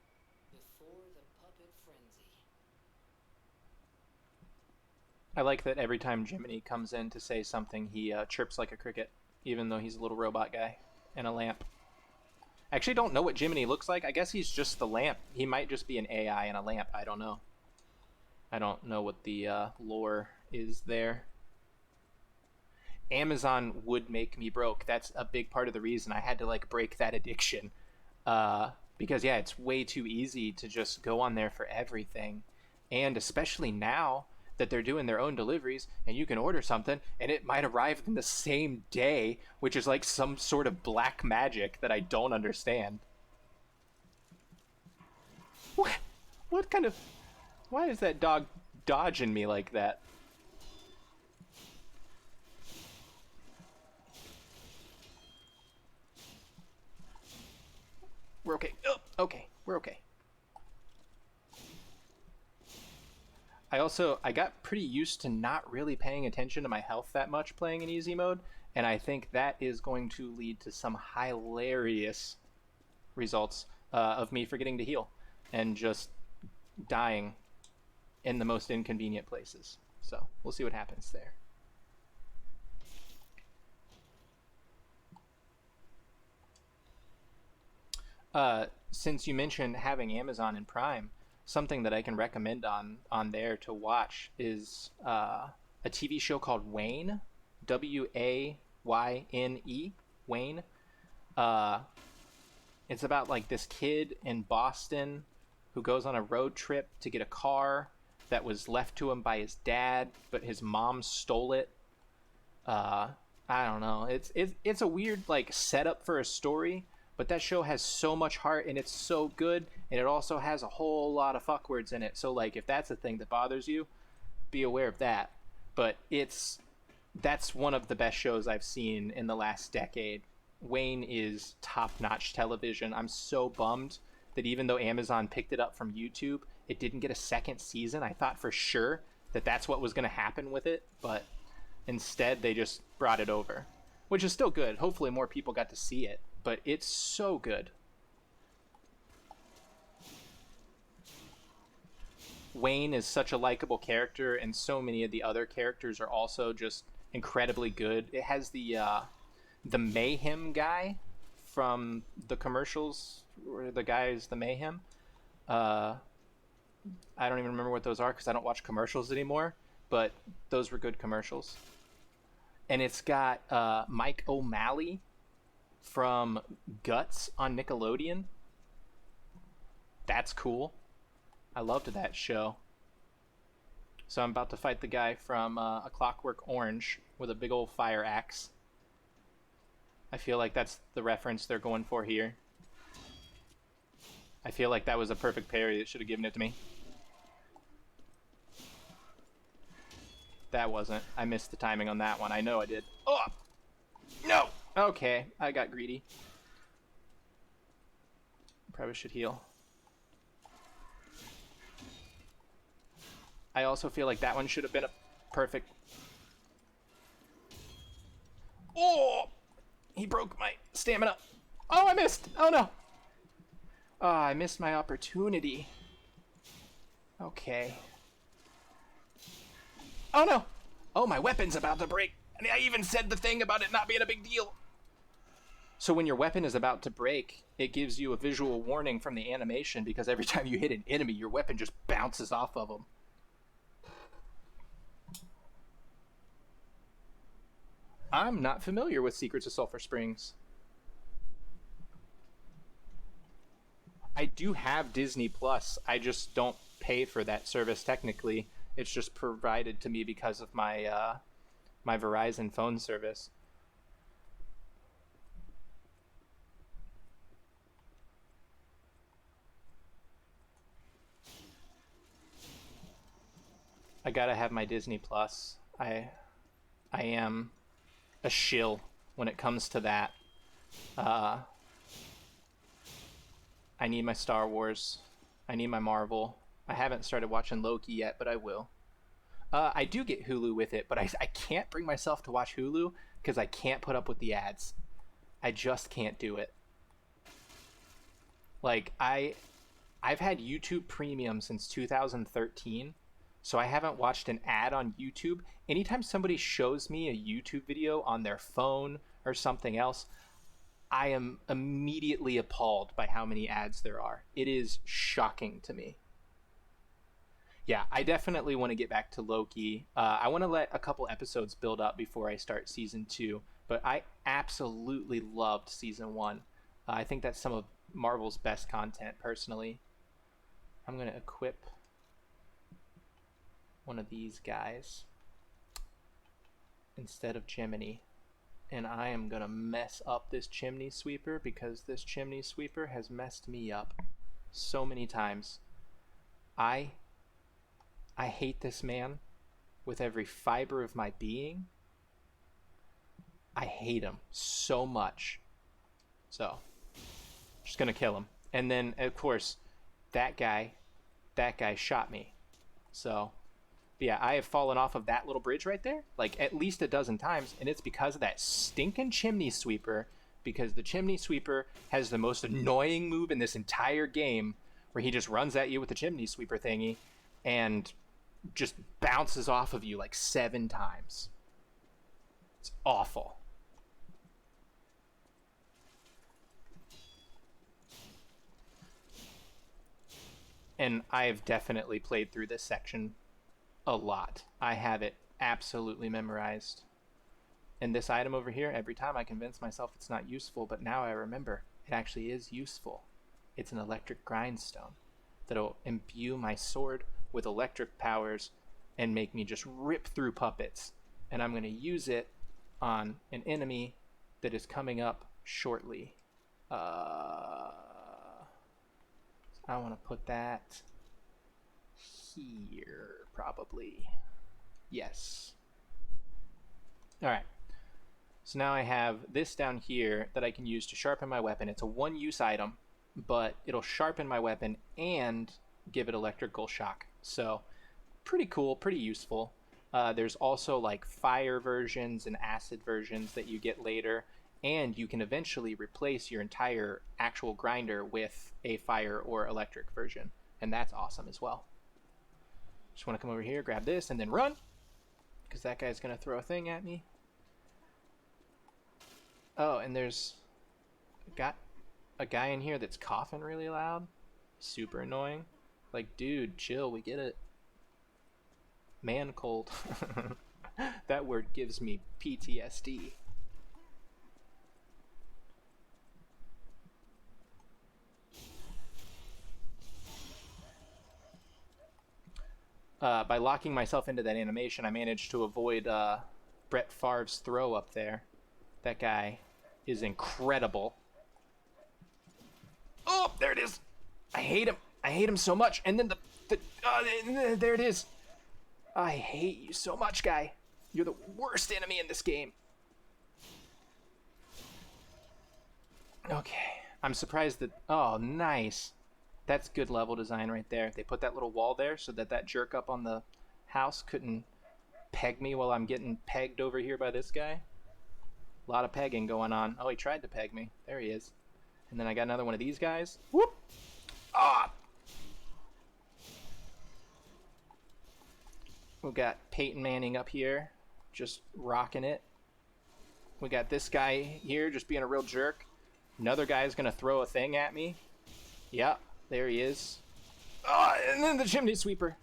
Before the puppet frenzy. I like that every time Jiminy comes in to say something, he chirps like a cricket, even though he's a little robot guy and a lamp. I actually don't know what Jiminy looks like. I guess he's just the lamp. He might just be an AI and a lamp. I don't know. I don't know what the lore is there. Amazon would make me broke. That's a big part of the reason I had to like break that addiction. Because yeah, it's way too easy to just go on there for everything, and especially now that they're doing their own deliveries and you can order something and it might arrive in the same day, which is like some sort of black magic that I don't understand. What kind of... Why is that dog dodging me like that? We're okay. Oh, okay. We're okay. I got pretty used to not really paying attention to my health that much playing in easy mode, and I think that is going to lead to some hilarious results of me forgetting to heal and just dying in the most inconvenient places. So we'll see what happens there. Since you mentioned having Amazon and Prime, something that I can recommend on there to watch is a TV show called Wayne, Wayne, Wayne. It's about like this kid in Boston who goes on a road trip to get a car that was left to him by his dad, but his mom stole it. I don't know. It's a weird like setup for a story, but that show has so much heart and it's so good, and it also has a whole lot of fuck words in it. So like if that's a thing that bothers you, be aware of that. But that's one of the best shows I've seen in the last decade. Wayne is top-notch television. I'm so bummed that even though Amazon picked it up from YouTube, it didn't get a second season. I thought for sure that that's what was going to happen with it, but instead they just brought it over, which is still good. Hopefully more people got to see it, but it's so good. Wayne is such a likable character, and so many of the other characters are also just incredibly good. It has the Mayhem guy from the commercials, where the guy is the Mayhem. I don't even remember what those are because I don't watch commercials anymore, but those were good commercials. And it's got Mike O'Malley from Guts on Nickelodeon. That's cool. I loved that show. So I'm about to fight the guy from A Clockwork Orange with a big old fire axe. I feel like that's the reference they're going for here. I feel like that was a perfect parry. It should have given it to me. That wasn't. I missed the timing on that one. I know I did. Oh! No! Okay, I got greedy. Probably should heal. I also feel like that one should have been a perfect... Oh! He broke my stamina. Oh, I missed! Oh, no! Oh, I missed my opportunity. Okay. Oh, no! Oh, my weapon's about to break. And I even said the thing about it not being a big deal. So when your weapon is about to break, it gives you a visual warning from the animation, because every time you hit an enemy, your weapon just bounces off of them. I'm not familiar with Secrets of Sulphur Springs. I do have Disney Plus. I just don't pay for that service technically. It's just provided to me because of my my Verizon phone service. I gotta have my Disney Plus. I am a shill when it comes to that. I need my Star Wars. I need my Marvel. I haven't started watching Loki yet, but I will. I do get Hulu with it, but I can't bring myself to watch Hulu because I can't put up with the ads. I just can't do it. Like, I've had YouTube Premium since 2013, so I haven't watched an ad on YouTube. Anytime somebody shows me a YouTube video on their phone or something else, I am immediately appalled by how many ads there are. It is shocking to me. Yeah, I definitely want to get back to Loki. I want to let a couple episodes build up before I start season 2, but I absolutely loved season 1. I think that's some of Marvel's best content, personally. I'm going to equip one of these guys instead of Jiminy. And I am going to mess up this chimney sweeper because this chimney sweeper has messed me up so many times. I hate this man with every fiber of my being. I hate him so much. So, just gonna kill him. And then, of course, that guy shot me. So, yeah, I have fallen off of that little bridge right there, like at least a dozen times, and it's because of that stinking chimney sweeper, because the chimney sweeper has the most annoying move in this entire game, where he just runs at you with the chimney sweeper thingy, and just bounces off of you like 7 times. It's awful. And I have definitely played through this section a lot. I have it absolutely memorized. And this item over here, every time I convince myself it's not useful, but now I remember it actually is useful. It's an electric grindstone that'll imbue my sword with electric powers and make me just rip through puppets. And I'm going to use it on an enemy that is coming up shortly. I want to put that here, probably. Yes. Alright. So now I have this down here that I can use to sharpen my weapon. It's a one-use item, but it'll sharpen my weapon and give it electrical shock. So, pretty cool, pretty useful. There's also like fire versions and acid versions that you get later, and you can eventually replace your entire actual grinder with a fire or electric version, and that's awesome as well. Just want to come over here, grab this, and then run, because that guy's going to throw a thing at me. Oh, and there's got a guy in here that's coughing really loud. Super annoying. Like, dude, chill, we get it. Man cold. That word gives me PTSD. By locking myself into that animation, I managed to avoid Brett Favre's throw up there. That guy is incredible. Oh, there it is. I hate him. I hate him so much. And then there it is. I hate you so much, guy. You're the worst enemy in this game. Okay. I'm surprised that... Oh, nice. That's good level design right there. They put that little wall there so that that jerk up on the house couldn't peg me while I'm getting pegged over here by this guy. A lot of pegging going on. Oh, he tried to peg me. There he is. And then I got another one of these guys. Whoop! Ah! We got Peyton Manning up here, just rocking it. We got this guy here just being a real jerk. Another guy's gonna throw a thing at me. Yep, there he is. Oh, and then the chimney sweeper.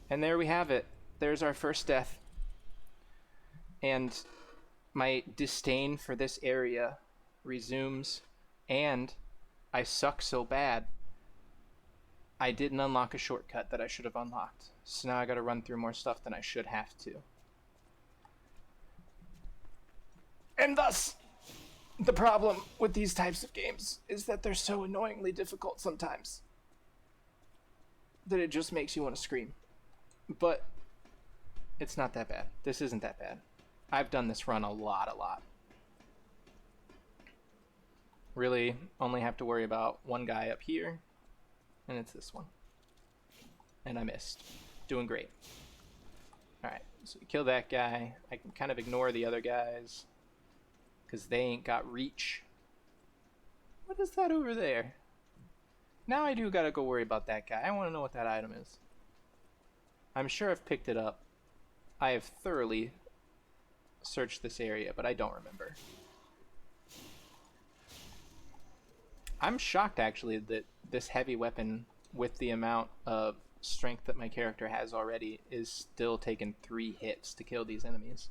And there we have it. There's our first death. And my disdain for this area resumes, and I suck so bad. I didn't unlock a shortcut that I should have unlocked. So now I gotta run through more stuff than I should have to. And thus, the problem with these types of games is that they're so annoyingly difficult sometimes that it just makes you want to scream. But it's not that bad. This isn't that bad. I've done this run a lot. Really only have to worry about one guy up here, and it's this one. And I missed. Doing great. Alright, so we kill that guy. I can kind of ignore the other guys, because they ain't got reach. What is that over there? Now I do gotta go worry about that guy. I want to know what that item is. I'm sure I've picked it up. I have thoroughly searched this area, but I don't remember. I'm shocked, actually, that this heavy weapon, with the amount of strength that my character has already is still taking 3 hits to kill these enemies.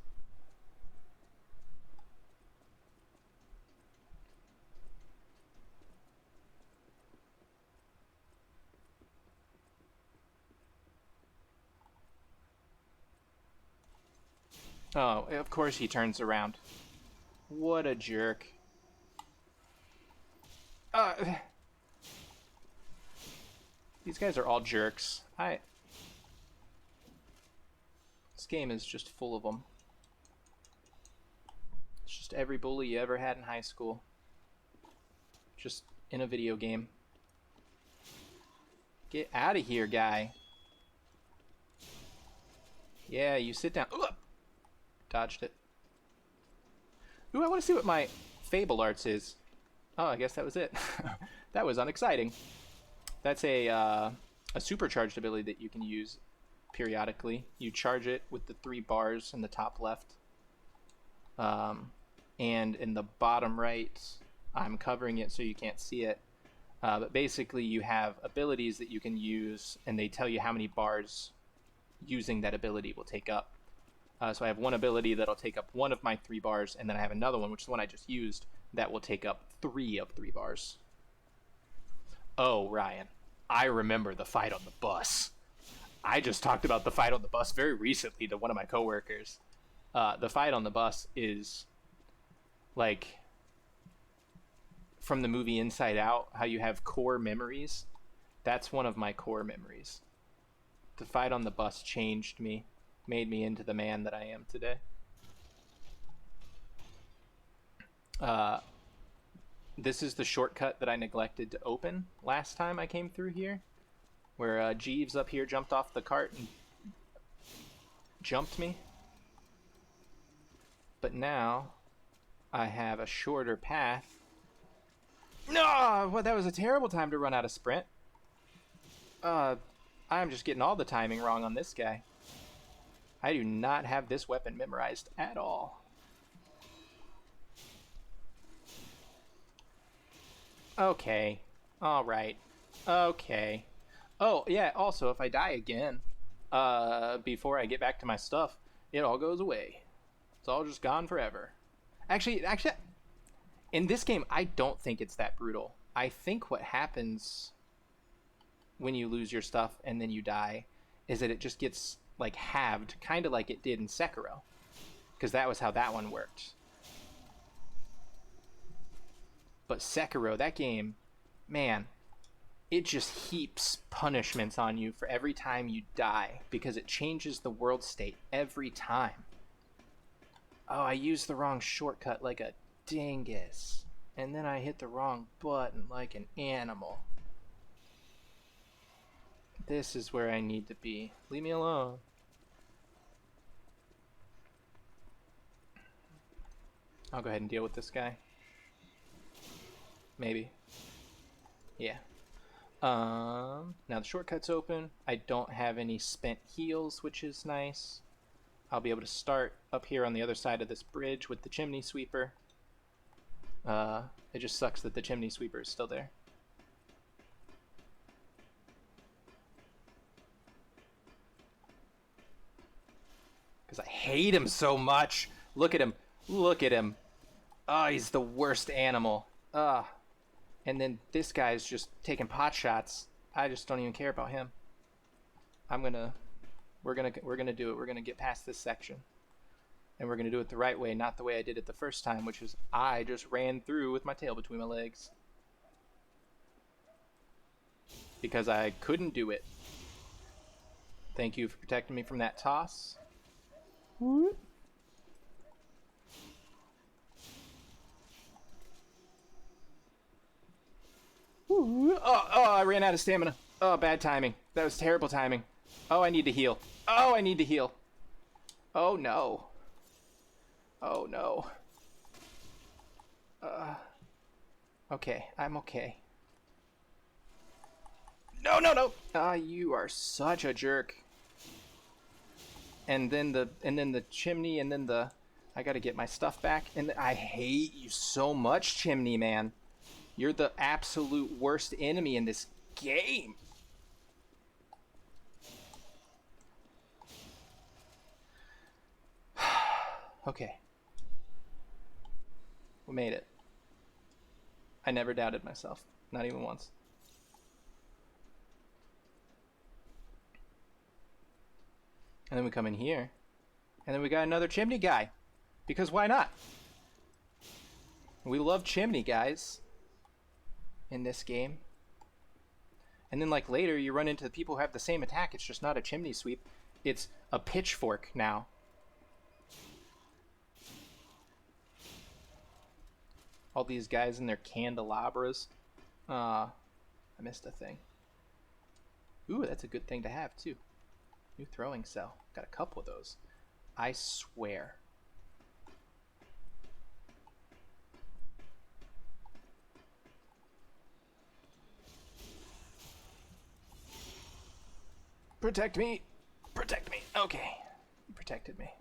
Oh, of course he turns around. What a jerk. These guys are all jerks. This game is just full of them. It's just every bully you ever had in high school. Just in a video game. Get out of here, guy. Yeah, you sit down. Ugh! Dodged it. Ooh, I want to see what my Fable Arts is. Oh, I guess that was it. That was unexciting. That's a supercharged ability that you can use periodically. You charge it with the 3 bars in the top left. And in the bottom right, I'm covering it so you can't see it. But basically you have abilities that you can use, and they tell you how many bars using that ability will take up. So I have one ability that'll take up 1 of my 3 bars, and then I have another one, which is the one I just used, that will take up 3 of 3 bars. Oh, Ryan, I remember the fight on the bus. I just talked about the fight on the bus very recently to one of my coworkers. The fight on the bus is like from the movie Inside Out, how you have core memories. That's one of my core memories. The fight on the bus changed me, made me into the man that I am today. This is the shortcut that I neglected to open last time I came through here, where Jeeves up here jumped off the cart and jumped me. But now I have a shorter path. No! Well, that was a terrible time to run out of sprint. I'm just getting all the timing wrong on this guy. I do not have this weapon memorized at all. Okay. Alright. Okay. Oh, yeah, also, if I die again, before I get back to my stuff, it all goes away. It's all just gone forever. Actually, in this game, I don't think it's that brutal. I think what happens when you lose your stuff and then you die is that it just gets, like, halved, kind of like it did in Sekiro. Because that was how that one worked. But Sekiro, that game, man, it just heaps punishments on you for every time you die, because it changes the world state every time. Oh, I used the wrong shortcut like a dingus. And then I hit the wrong button like an animal. This is where I need to be. Leave me alone. I'll go ahead and deal with this guy. Maybe. Yeah. Now the shortcut's open. I don't have any spent heals, which is nice. I'll be able to start up here on the other side of this bridge with the chimney sweeper. It just sucks that the chimney sweeper is still there. Because I hate him so much. Look at him. Look at him. Oh, he's the worst animal. And then this guy's just taking pot shots. I just don't even care about him. We're gonna do it. We're gonna get past this section. And we're gonna do it the right way, not the way I did it the first time, which is I just ran through with my tail between my legs. Because I couldn't do it. Thank you for protecting me from that toss. Whoop. Oh, I ran out of stamina. Oh, bad timing. That was terrible timing. Oh, I need to heal. Oh, I need to heal. Oh, no. Oh, no. Okay, I'm okay. No, no, no. You are such a jerk. And then the chimney, and then I gotta get my stuff back. And I hate you so much, Chimney Man. You're the absolute worst enemy in this game. Okay. We made it. I never doubted myself. Not even once. And then we come in here. And then we got another chimney guy. Because why not? We love chimney guys in this game. And then like later you run into the people who have the same attack. It's just not a chimney sweep. It's a pitchfork now. All these guys in their candelabras. I missed a thing. Ooh, that's a good thing to have too. New throwing cell. Got a couple of those. I swear. Protect me! Protect me! Okay. You protected me.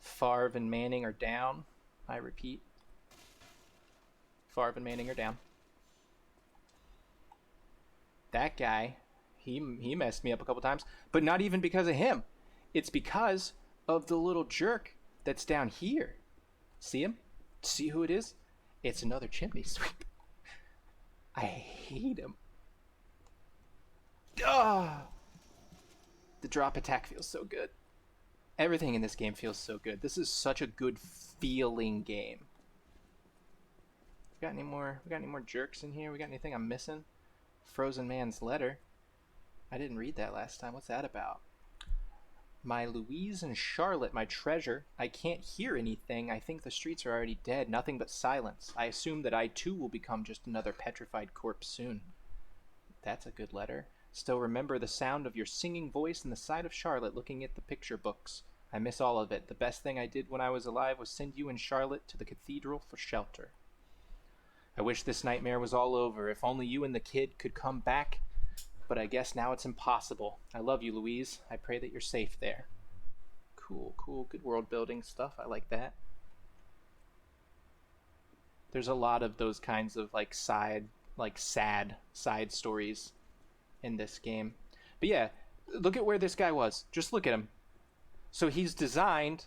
Favre and Manning are down. I repeat. Favre and Manning are down. That guy, he messed me up a couple times, but not even because of him. It's because of the little jerk that's down here. See him? See who it is? It's another chimney sweep. I hate him. Ah! The drop attack feels so good. Everything in this game feels so good. This is such a good feeling game. We got any more jerks in here? We got anything I'm missing? Frozen Man's Letter. I didn't read that last time. What's that about? My Louise and Charlotte, my treasure. I can't hear anything. I think the streets are already dead. Nothing but silence. I assume that I too will become just another petrified corpse soon. That's a good letter. Still remember the sound of your singing voice and the sight of Charlotte looking at the picture books. I miss all of it. The best thing I did when I was alive was send you and Charlotte to the cathedral for shelter. I wish this nightmare was all over. If only you and the kid could come back. But I guess now it's impossible. I love you, Louise. I pray that you're safe there. Cool, cool. Good world building stuff. I like that. There's a lot of those kinds of sad side stories in this game. But yeah, look at where this guy was. Just look at him. So he's designed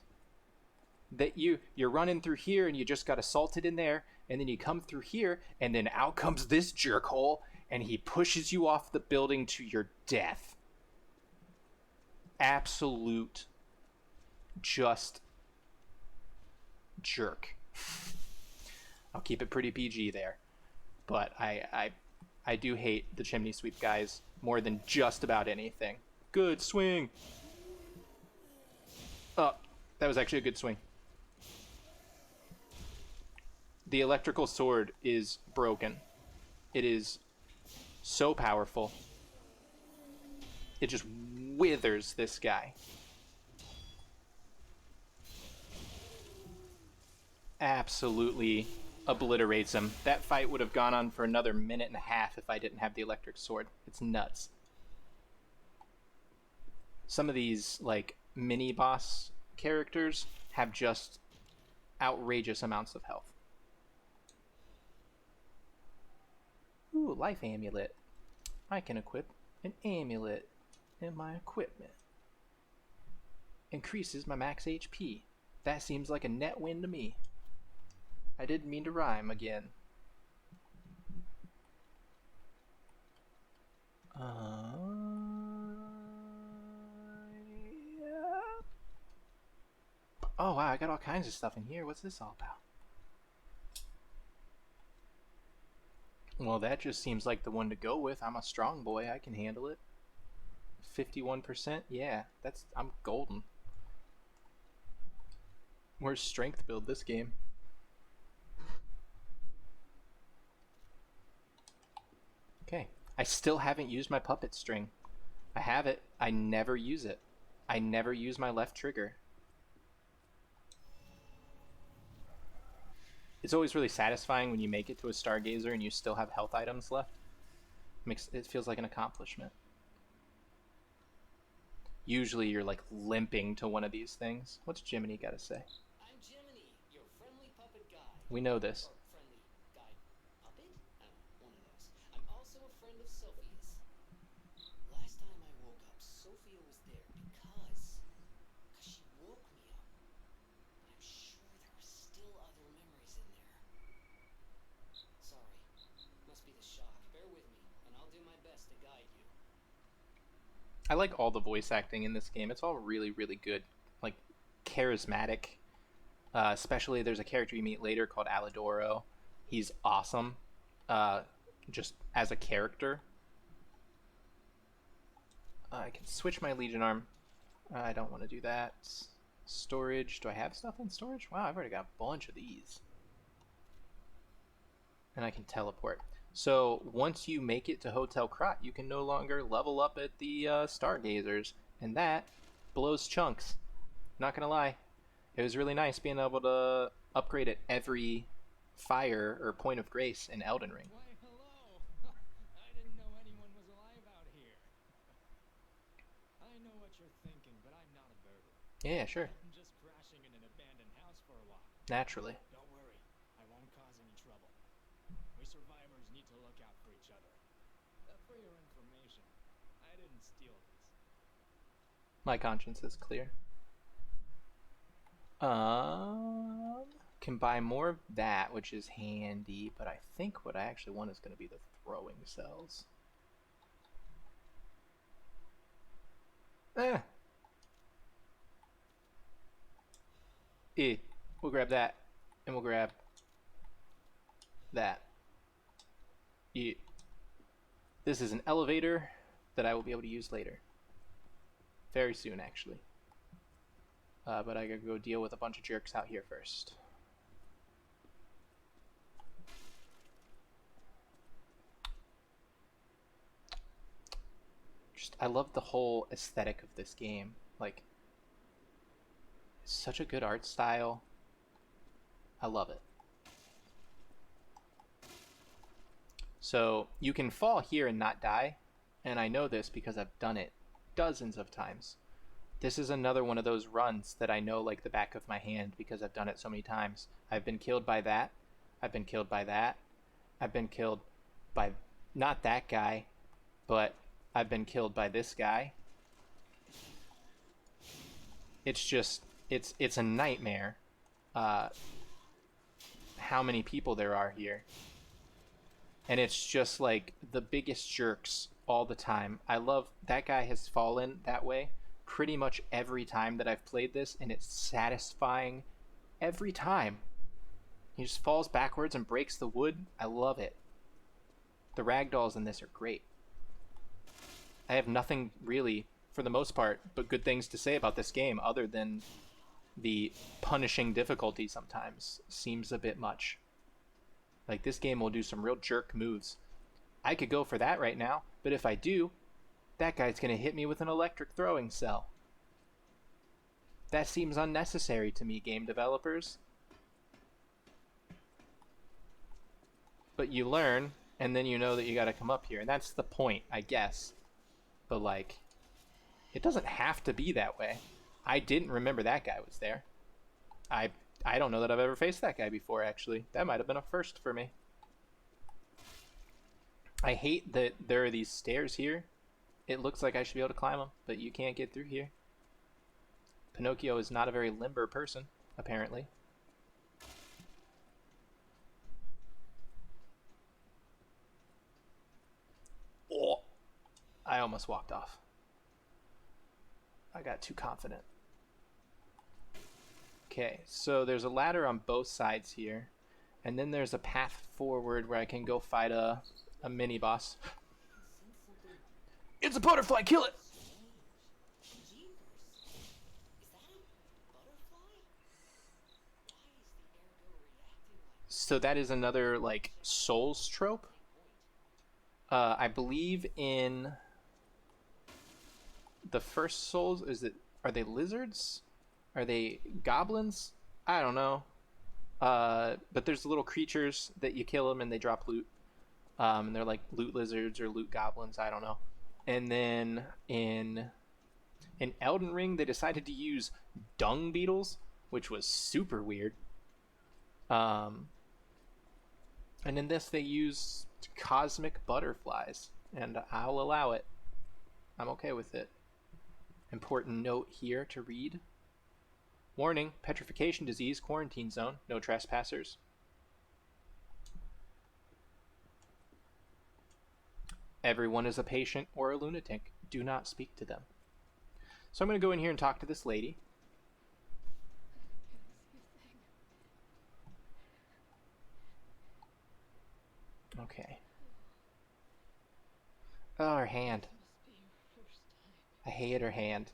that you're running through here and you just got assaulted in there, and then you come through here and then out comes this jerkhole and he pushes you off the building to your death. Absolute just jerk. I'll keep it pretty PG there. But I do hate the chimney sweep guys more than just about anything. Good swing. Oh, that was actually a good swing. The electrical sword is broken. It is so powerful. It just withers this guy. Absolutely obliterates him. That fight would have gone on for another minute and a half if I didn't have the electric sword. It's nuts. Some of these mini boss characters have just outrageous amounts of health. Ooh, life amulet. I can equip an amulet in my equipment. Increases my max HP. That seems like a net win to me. I didn't mean to rhyme again. Yeah. Oh wow, I got all kinds of stuff in here. What's this all about? Well, that just seems like the one to go with. I'm a strong boy. I can handle it. 51%? Yeah, I'm golden. Where's strength build this game? Okay. I still haven't used my puppet string. I have it. I never use it. I never use my left trigger. It's always really satisfying when you make it to a Stargazer and you still have health items left. It feels like an accomplishment. Usually you're limping to one of these things. What's Jiminy got to say? I'm Jiminy, your friendly puppet guy. We know this. Or friendly guy puppet? One of those. I'm also a friend of Sophie's. Last time I woke up, Sophia was there because still other memories in there. Sorry. Must be the shock. Bear with me, and I'll do my best to guide you. I like all the voice acting in this game. It's all really, really good. Like, charismatic. Especially there's a character you meet later called Alidoro. He's awesome. Just as a character. I can switch my Legion arm. I don't want to do that. Storage. Do I have stuff in storage? Wow, I've already got a bunch of these. And I can teleport. So once you make it to Hotel Krat, you can no longer level up at the Stargazers. And that blows chunks. Not gonna lie. It was really nice being able to upgrade at every fire or point of grace in Elden Ring. Why, hello! I didn't know anyone was alive out here. I know what you're thinking, but I'm not a burglar. Yeah, sure. I'm just crashing in an abandoned house for a while. Naturally. Don't worry, I won't cause any trouble. We survivors need to look out for each other. For your information, I didn't steal these. My conscience is clear. Can buy more of that, which is handy, but I think what I actually want is going to be the throwing cells. We'll grab that, and we'll grab that. This is an elevator that I will be able to use later. Very soon, actually. But I gotta go deal with a bunch of jerks out here first. I love the whole aesthetic of this game. Like, it's such a good art style. I love it. So you can fall here and not die, and I know this because I've done it dozens of times. This is another one of those runs that I know like the back of my hand because I've done it so many times. I've been killed by that. I've been killed by that. I've been killed by not that guy, but I've been killed by this guy. It's just, it's a nightmare how many people there are here. And it's just like the biggest jerks all the time. I love that guy has fallen that way pretty much every time that I've played this, and it's satisfying every time. He just falls backwards and breaks the wood. I love it. The ragdolls in this are great. I have nothing really, for the most part, but good things to say about this game other than the punishing difficulty sometimes seems a bit much. Like, this game will do some real jerk moves. I could go for that right now, but if I do, that guy's going to hit me with an electric throwing cell. That seems unnecessary to me, game developers. But you learn, and then you know that you got to come up here, and that's the point, I guess. But, like, it doesn't have to be that way. I didn't remember that guy was there. I don't know that I've ever faced that guy before, actually. That might have been a first for me. I hate that there are these stairs here. It looks like I should be able to climb them, but you can't get through here. Pinocchio is not a very limber person, apparently. Oh, I almost walked off. I got too confident. Okay, so there's a ladder on both sides here, and then there's a path forward where I can go fight a mini boss. It's a butterfly, kill it! Jeepers. Is that a butterfly? Why is the Ergo reacting like So that is another, like, Souls trope. I believe in the first Souls, are they lizards? Are they goblins? I don't know. But there's little creatures that you kill them and they drop loot. And they're like loot lizards or loot goblins, I don't know. And then in Elden Ring, they decided to use dung beetles, which was super weird. And in this, they use cosmic butterflies, and I'll allow it. I'm okay with it. Important note here to read. Warning, petrification disease, quarantine zone, no trespassers. Everyone is a patient or a lunatic. Do not speak to them. So I'm going to go in here and talk to this lady. Okay. Oh, her hand. Must be your first time. I hate her hand.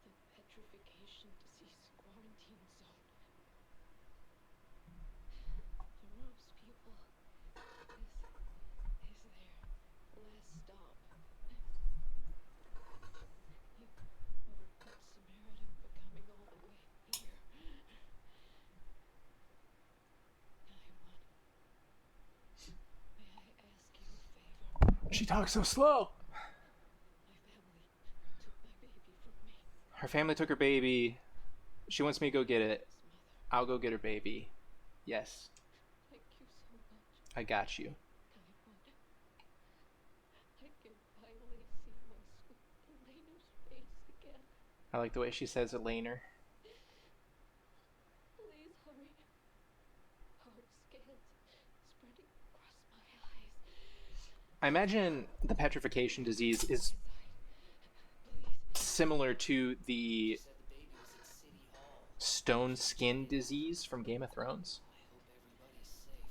The petrification disease quarantine zone. The Rose people. Is their last stop. You were a good Samaritan for coming all the way here. May I ask you a favor? She talks so slow. My family took my baby from me. Her family took her baby. She wants me to go get it. His mother. I'll go get her baby. Yes, Thank you so much, I got you. kind one. I can finally see my sweet Elena's face again. I like the way she says Elainer. Please hurry. Hard scales spreading across my eyes. I imagine the petrification disease is Please. similar to the Said the baby was at City Hall. stone skin disease from Game of Thrones. I hope everybody's safe.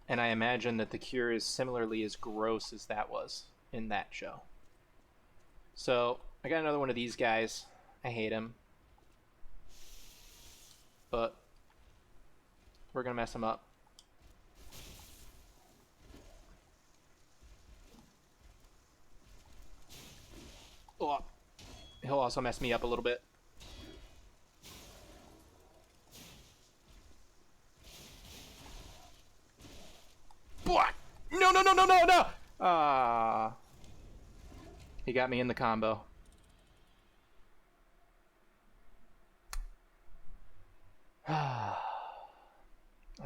And I imagine that the cure is similarly as gross as that was in that show. So, I got another one of these guys. I hate him. But we're going to mess him up. Oh, he'll also mess me up a little bit. What? No, no, no, no, no, no! Ah. He got me in the combo.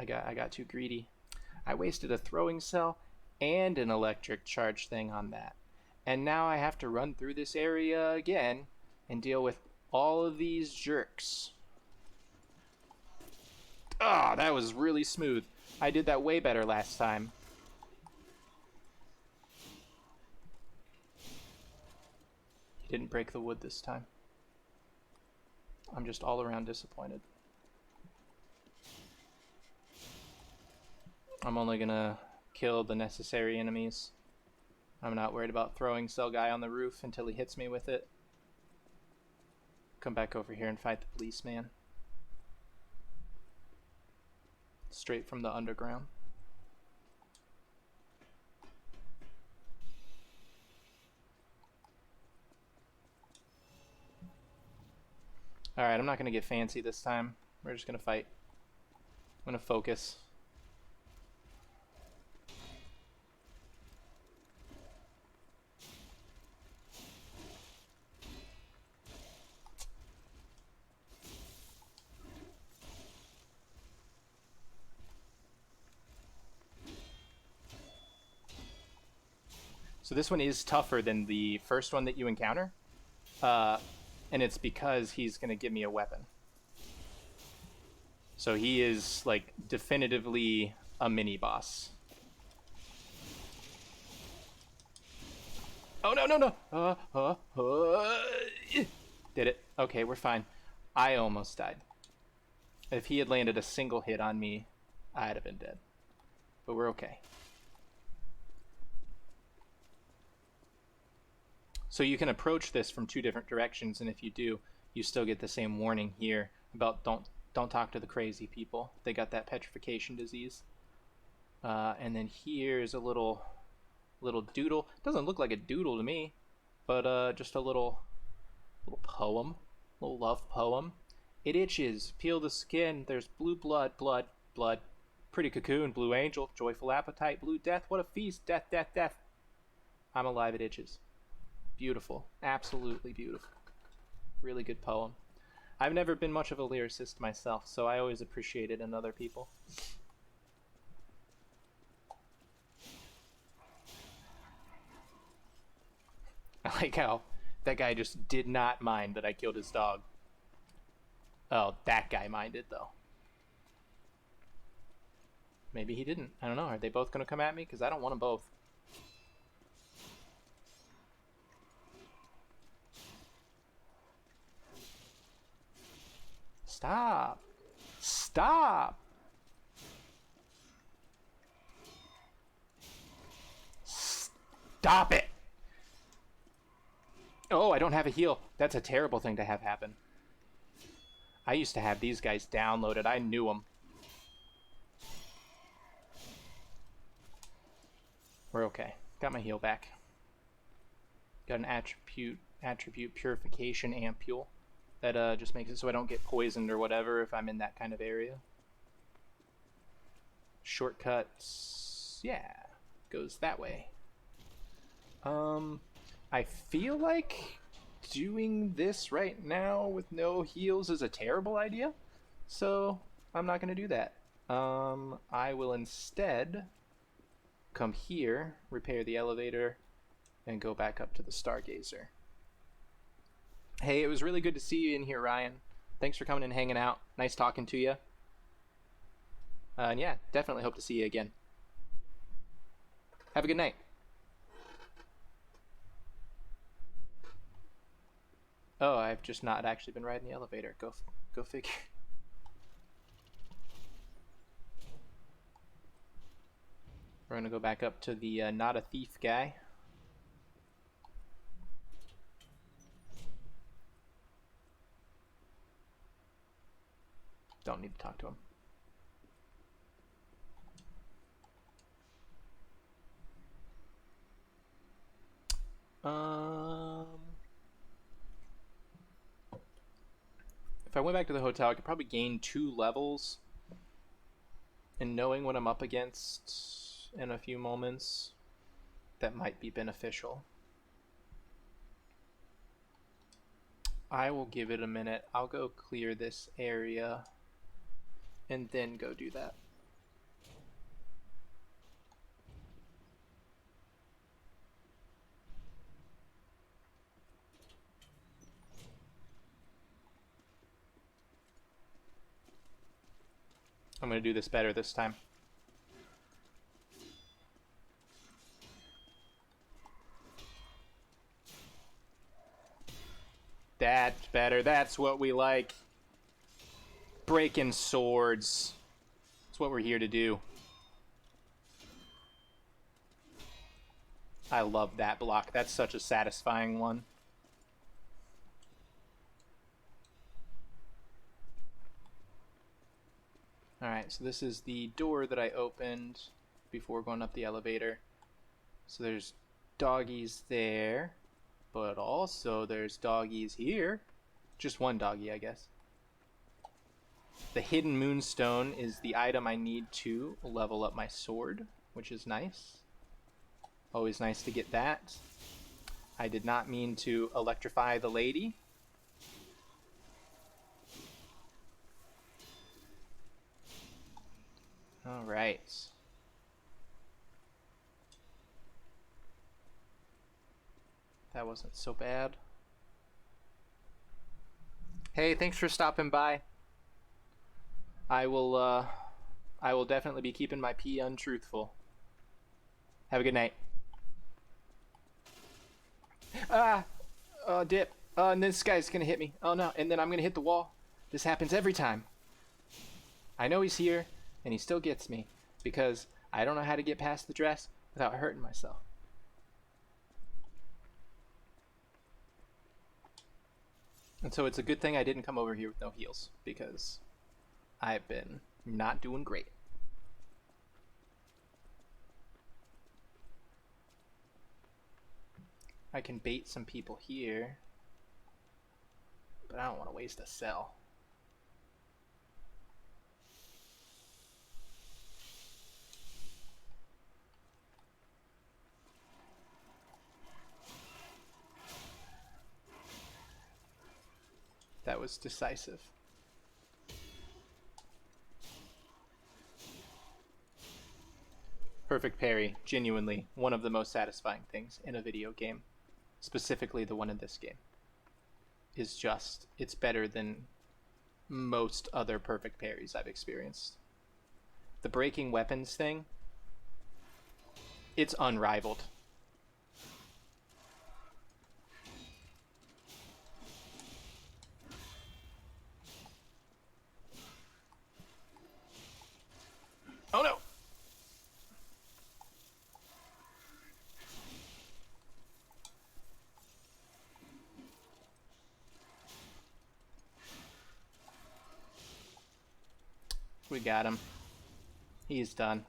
I got too greedy. I wasted a throwing cell and an electric charge thing on that. And now I have to run through this area again and deal with all of these jerks. Ah, that was really smooth. I did that way better last time. He didn't break the wood this time. I'm just all around disappointed. I'm only gonna kill the necessary enemies. I'm not worried about throwing cell guy on the roof until he hits me with it. Come back over here and fight the policeman. Straight from the underground. Alright, I'm not gonna get fancy this time. We're just gonna fight. I'm gonna focus. So this one is tougher than the first one that you encounter. And it's because he's going to give me a weapon. So he is, like, definitively a mini-boss. Oh, no, no, no! Did it. Okay, we're fine. I almost died. If he had landed a single hit on me, I'd have been dead. But we're okay. So you can approach this from two different directions, and if you do, you still get the same warning here about don't talk to the crazy people. They got that petrification disease. And then here's a little doodle. Doesn't look like a doodle to me, but just a little poem, little love poem. It itches. Peel the skin. There's blue blood. Pretty cocoon. Blue angel. Joyful appetite. Blue death. What a feast. Death, death, death. I'm alive. It itches. Beautiful. Absolutely beautiful. Really good poem. I've never been much of a lyricist myself, so I always appreciate it in other people. I like how that guy just did not mind that I killed his dog. Oh, that guy minded, though. Maybe he didn't. I don't know. Are they both going to come at me? Because I don't want them both. Stop. Stop. Stop it. Oh, I don't have a heal. That's a terrible thing to have happen. I used to have these guys downloaded. I knew them. We're okay. Got my heal back. Got an attribute purification ampule. That just makes it so I don't get poisoned or whatever if I'm in that kind of area. Shortcuts, yeah, goes that way. I feel like doing this right now with no heals is a terrible idea, so I'm not going to do that. I will instead come here, repair the elevator, and go back up to the Stargazer. Hey, it was really good to see you in here, Ryan. Thanks for coming and hanging out. Nice talking to you. And yeah, definitely hope to see you again. Have a good night. Oh, I've just not actually been riding the elevator. Go figure. We're gonna go back up to the not a thief guy. Don't need to talk to him. If I went back to the hotel, I could probably gain 2 levels. And knowing what I'm up against in a few moments, that might be beneficial. I will give it a minute. I'll go clear this area and then go do that. I'm going to do this better this time. That's better. That's what we like. Breaking swords. That's what we're here to do. I love that block. That's such a satisfying one. Alright, so this is the door that I opened before going up the elevator. So there's doggies there, but also there's doggies here. Just one doggy, I guess. The hidden moonstone is the item I need to level up my sword, which is nice. Always nice to get that. I did not mean to electrify the lady. All right. That wasn't so bad. Hey, thanks for stopping by. I will definitely be keeping my pee untruthful. Have a good night. Dip. And this guy's gonna hit me. Oh no, and then I'm gonna hit the wall. This happens every time. I know he's here, and he still gets me, because I don't know how to get past the dress without hurting myself. And so it's a good thing I didn't come over here with no heels, because I've been not doing great. I can bait some people here, but I don't want to waste a cell. That was decisive. Perfect parry, genuinely one of the most satisfying things in a video game, specifically the one in this game, is just, it's better than most other perfect parries I've experienced. The breaking weapons thing, it's unrivaled. Oh no! We got him. He's done.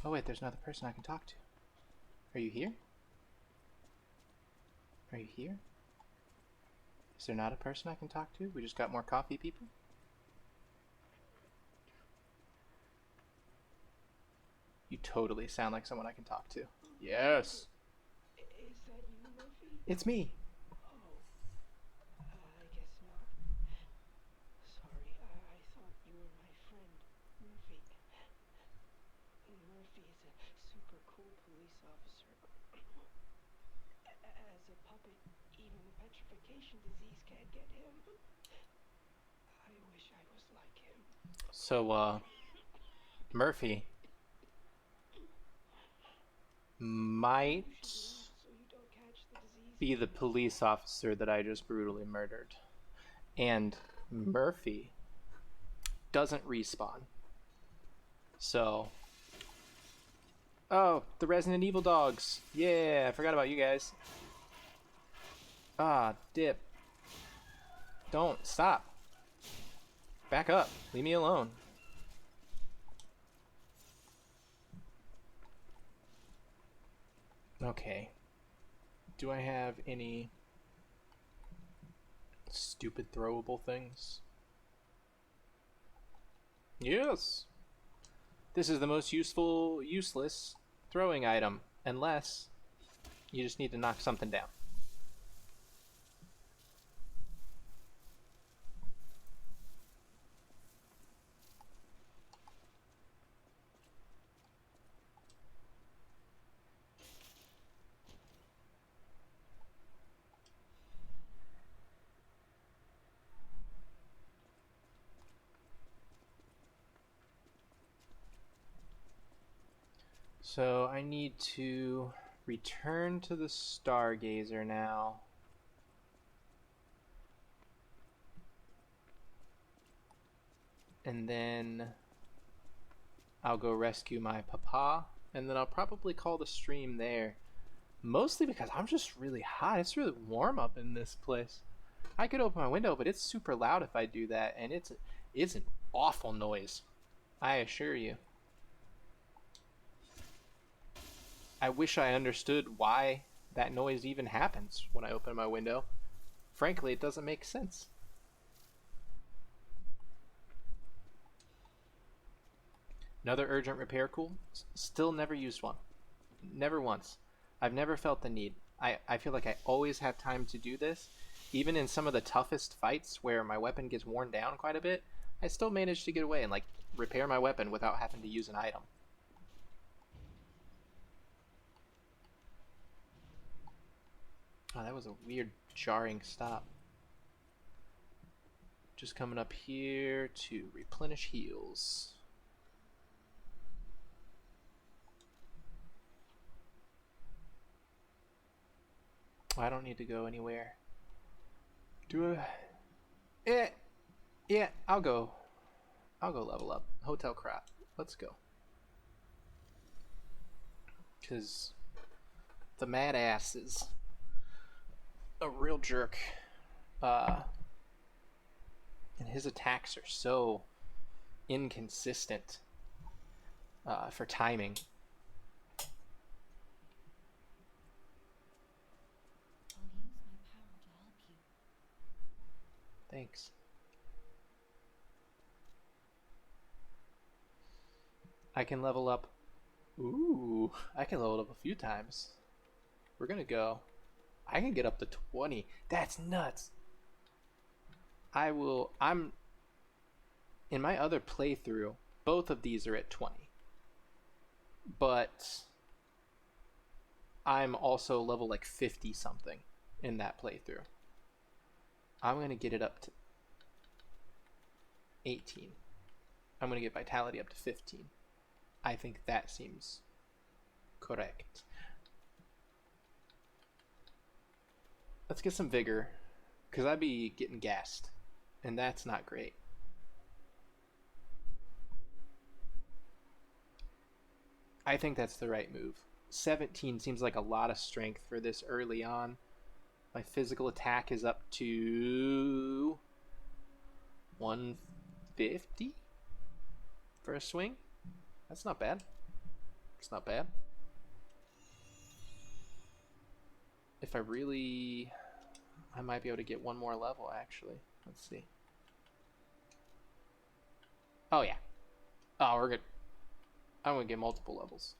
Oh wait, there's another person I can talk to. Are you here? Are you here? Is there not a person I can talk to? We just got more coffee people? You totally sound like someone I can talk to. Yes. Is that you, Murphy? It's me. Oh, I guess not. Sorry, I thought you were my friend, Murphy. Murphy is a super cool police officer. As a puppet, even the petrification disease can't get him. I wish I was like him. So, Murphy might So you don't catch the disease. be the police officer that I just brutally murdered. And Murphy doesn't respawn. So... Oh, the Resident Evil dogs. Yeah, I forgot about you guys. Ah, dip. Don't. Stop. Back up. Leave me alone. Okay. Do I have any stupid throwable things? Yes. This is the most useless throwing item, unless you just need to knock something down. So I need to return to the Stargazer now. And then I'll go rescue my papa. And then I'll probably call the stream there. Mostly because I'm just really hot. It's really warm up in this place. I could open my window, but it's super loud if I do that. And it's an awful noise. I assure you. I wish I understood why that noise even happens when I open my window. Frankly, it doesn't make sense. Another urgent repair cool. Still never used one. Never once. I've never felt the need. I feel like I always have time to do this. Even in some of the toughest fights where my weapon gets worn down quite a bit, I still manage to get away and repair my weapon without having to use an item. Oh, that was a weird, jarring stop. Just coming up here to replenish heals. I don't need to go anywhere. Do I? Yeah, I'll go level up. Hotel crap. Let's go. Because the mad ass is a real jerk. And his attacks are so inconsistent for timing. I'll use my power to help you. Thanks. I can level up. Ooh, I can level up a few times. We're gonna go. I can get up to 20. That's nuts. I'm in my other playthrough, both of these are at 20. But I'm also level like 50 something in that playthrough. I'm going to get it up to 18. I'm going to get vitality up to 15. I think that seems correct. Let's get some vigor, because I'd be getting gassed, and that's not great. I think that's the right move. 17 seems like a lot of strength for this early on. My physical attack is up to 150 for a swing. That's not bad. It's not bad. If I really... I might be able to get one more level, actually. Let's see. Oh, yeah. Oh, we're good. I'm going to get multiple levels.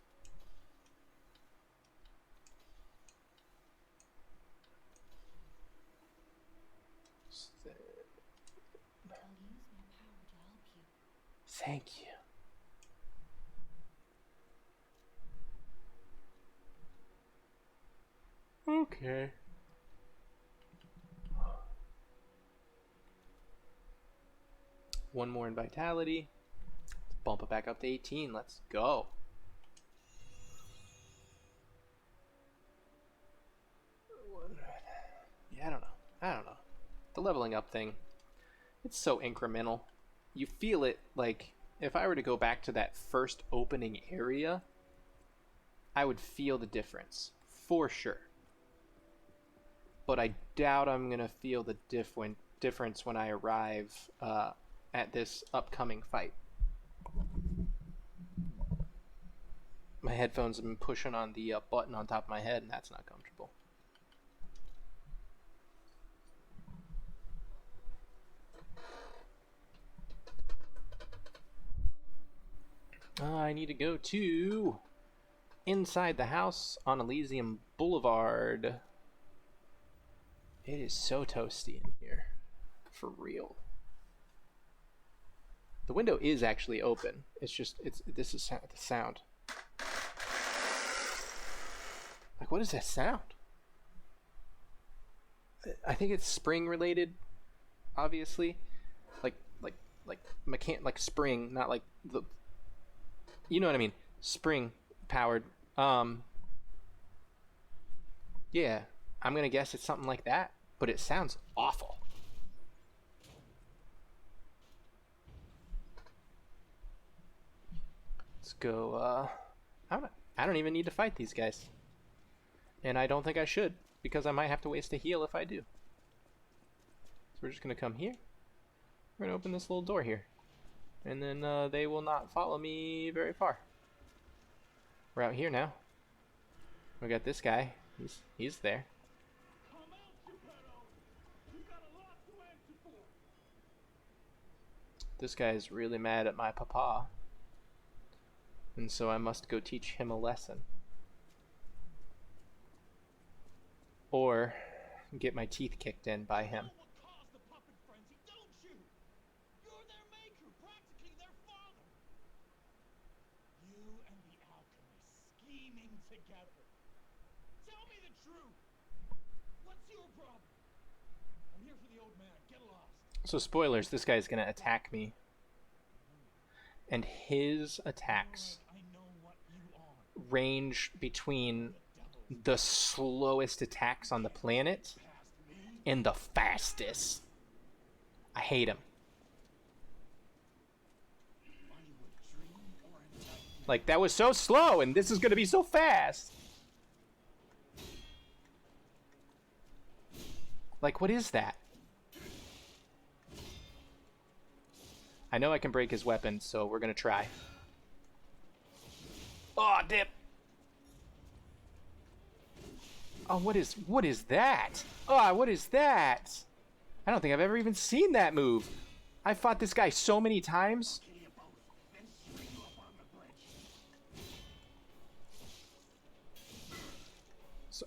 I'll use my power to help you. Thank you. Okay. One more in vitality. Let's bump it back up to 18. Let's go. Yeah, I don't know. The leveling up thing, it's so incremental. You feel it, like, if I were to go back to that first opening area, I would feel the difference, for sure. But I doubt I'm going to feel the difference when I arrive at this upcoming fight. My headphones have been pushing on the button on top of my head, and that's not comfortable. I need to go to inside the house on Elysium Boulevard. It is so toasty in here. For real. The window is actually open. It's just, this is the sound. Like, what is that sound? I think it's spring related, obviously. Like spring, not like the, you know what I mean? Spring powered. Yeah, I'm gonna guess it's something like that, but it sounds awful. Let's go, I don't even need to fight these guys. And I don't think I should, because I might have to waste a heal if I do. So we're just gonna come here. We're gonna open this little door here. And then they will not follow me very far. We're out here now. We got this guy. He's there. This guy is really mad at my papa. And so I must go teach him a lesson. Or get my teeth kicked in by him. So spoilers, this guy's gonna attack me. And his attacks range between the slowest attacks on the planet and the fastest. I hate him. Like, that was so slow and this is gonna be so fast. Like, what is that? I know I can break his weapon, so we're gonna try. Oh, dip! Oh, what is that? Oh, what is that? I don't think I've ever even seen that move. I fought this guy so many times. So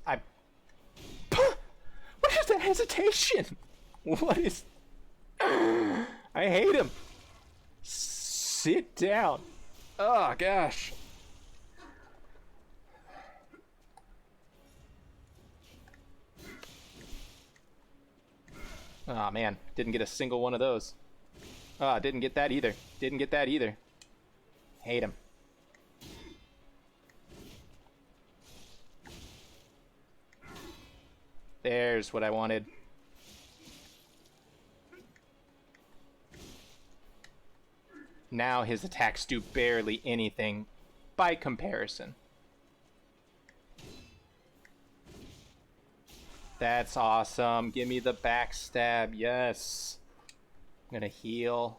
what is that hesitation? What is... I hate him. Sit down. Oh, gosh. Oh, man. Didn't get a single one of those. Ah, didn't get that either. Didn't get that either. Hate him. There's what I wanted. Now his attacks do barely anything by comparison. That's awesome. Give me the backstab. Yes. I'm gonna heal.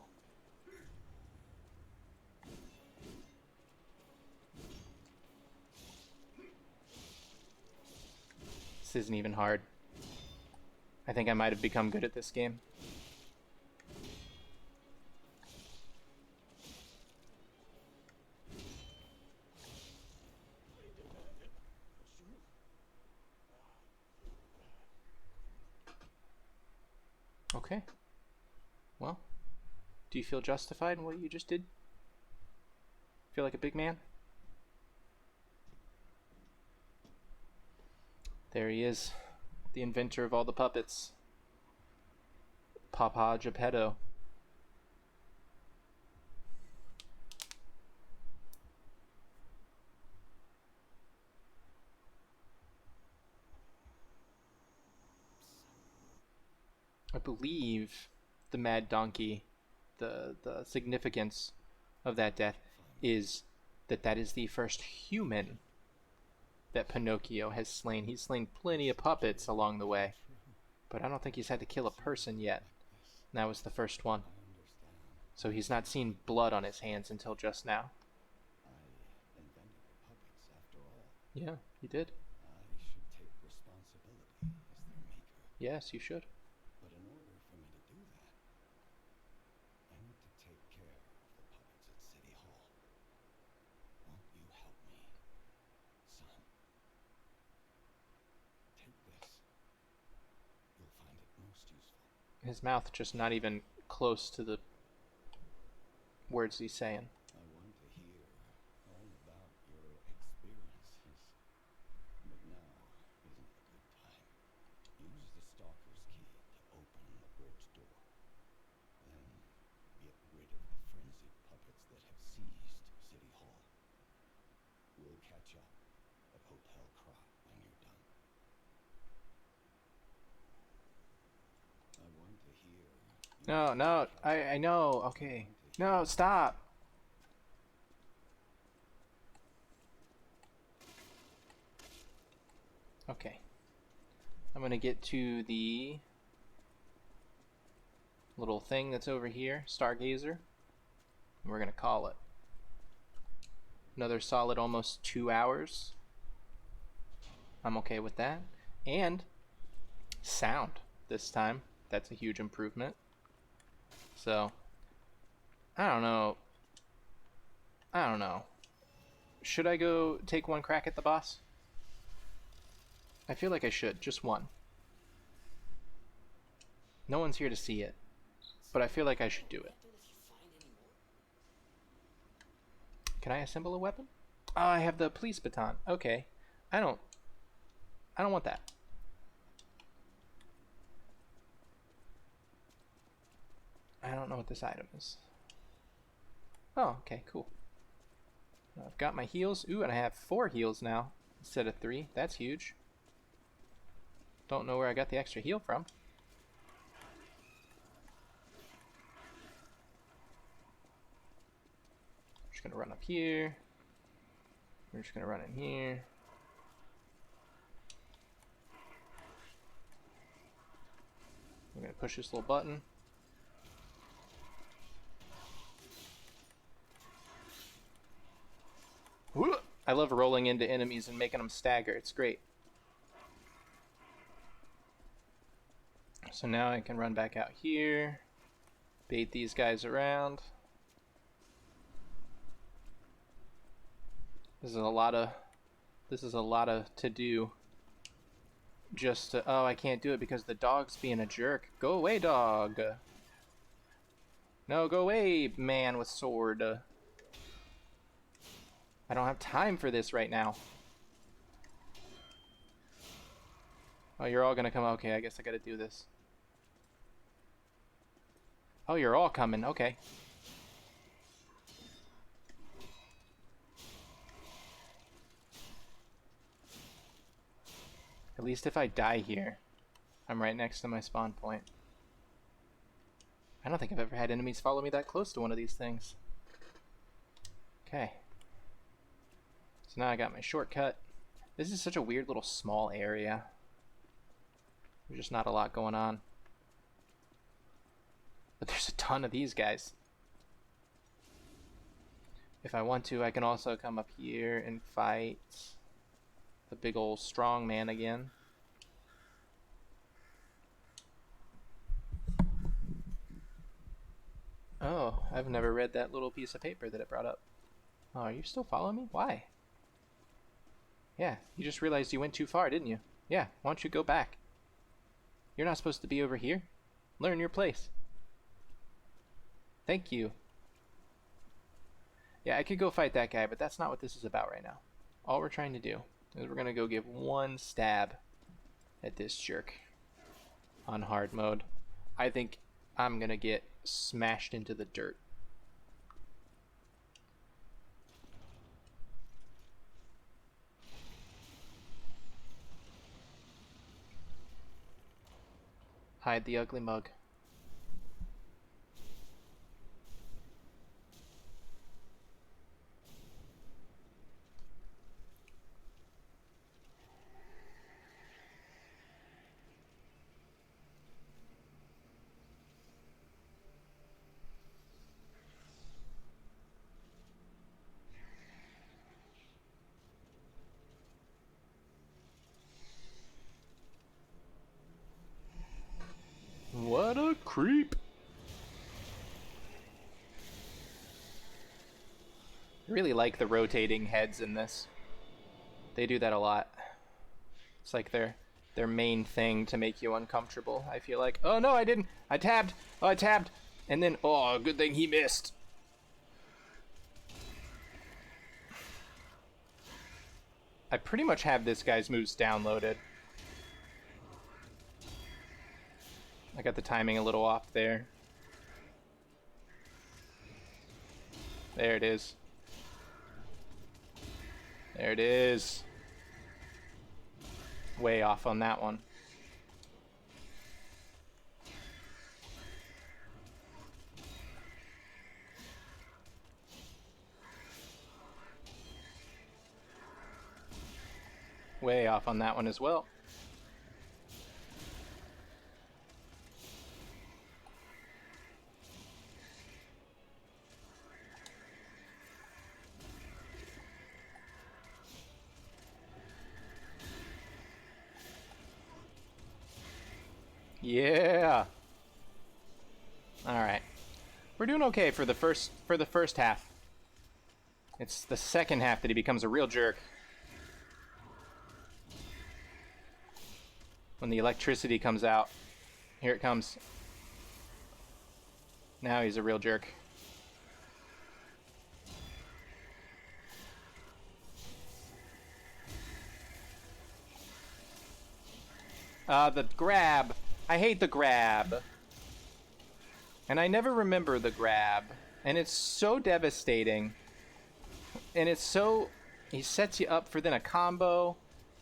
This isn't even hard. I think I might have become good at this game. Okay. Well, do you feel justified in what you just did? Feel like a big man? There he is, the inventor of all the puppets. Papa Geppetto. I believe the Mad Donkey, the significance of that death is that that is the first human that Pinocchio has slain. He's slain plenty of puppets along the way, but I don't think he's had to kill a person yet. And that was the first one. So he's not seen blood on his hands until just now. I invented the puppets after all. Yeah, he did. I should take responsibility as their maker. Yes, you should. But in order for me to do that, I need to take care of the puppets at City Hall. Won't you help me, son? Take this. You'll find it most useful. His mouth just not even close to the words he's saying. I want to hear all about your experiences, but now isn't a good time. Use the stalker's key to open the bridge door. Then get rid of the frenzied puppets that have seized City Hall. We'll catch up at Hotel Krot when you're done. I want to hear... No, I know, okay. No, stop! Okay. I'm gonna get to the little thing that's over here, Stargazer. And we're gonna call it. Another solid almost 2 hours. I'm okay with that. And sound this time. That's a huge improvement. So, I don't know. Should I go take one crack at the boss? I feel like I should. Just one. No one's here to see it. But I feel like I should do it. Can I assemble a weapon? Oh, I have the police baton. Okay. I don't want that. I don't know what this item is. Oh, okay, cool. I've got my heals. Ooh, and I have 4 heals now instead of 3. That's huge. Don't know where I got the extra heal from. Just gonna run up here. We're just gonna run in here. We're gonna push this little button. I love rolling into enemies and making them stagger. It's great. So now I can run back out here, bait these guys around. This is a lot of to do. Just to, oh, I can't do it because the dog's being a jerk. Go away, dog. No, go away, man with sword. I don't have time for this right now. Oh, you're all gonna come. Okay, I guess I gotta do this. Oh, you're all coming. Okay. At least if I die here, I'm right next to my spawn point. I don't think I've ever had enemies follow me that close to one of these things. Okay. So now I got my shortcut. This is such a weird little small area. There's just not a lot going on. But there's a ton of these guys. If I want to, I can also come up here and fight the big old strong man again. Oh, I've never read that little piece of paper that it brought up. Oh, are you still following me? Why? Yeah, you just realized you went too far, didn't you? Yeah, why don't you go back? You're not supposed to be over here. Learn your place. Thank you. Yeah, I could go fight that guy, but that's not what this is about right now. All we're trying to do is we're going to go give one stab at this jerk on hard mode. I think I'm going to get smashed into the dirt. Hide the ugly mug. What a creep! I really like the rotating heads in this. They do that a lot. It's like their main thing to make you uncomfortable, I feel like. Oh no, I didn't! I tabbed! Oh, I tabbed! And then, oh, good thing he missed. I pretty much have this guy's moves downloaded. I got the timing a little off there. There it is. There it is. Way off on that one. Way off on that one as well. Yeah. All right. We're doing okay for the first half. It's the second half that he becomes a real jerk. When the electricity comes out. Here it comes. Now he's a real jerk. The grab. I hate the grab. And I never remember the grab. And it's so devastating. And it's so... He sets you up for then a combo.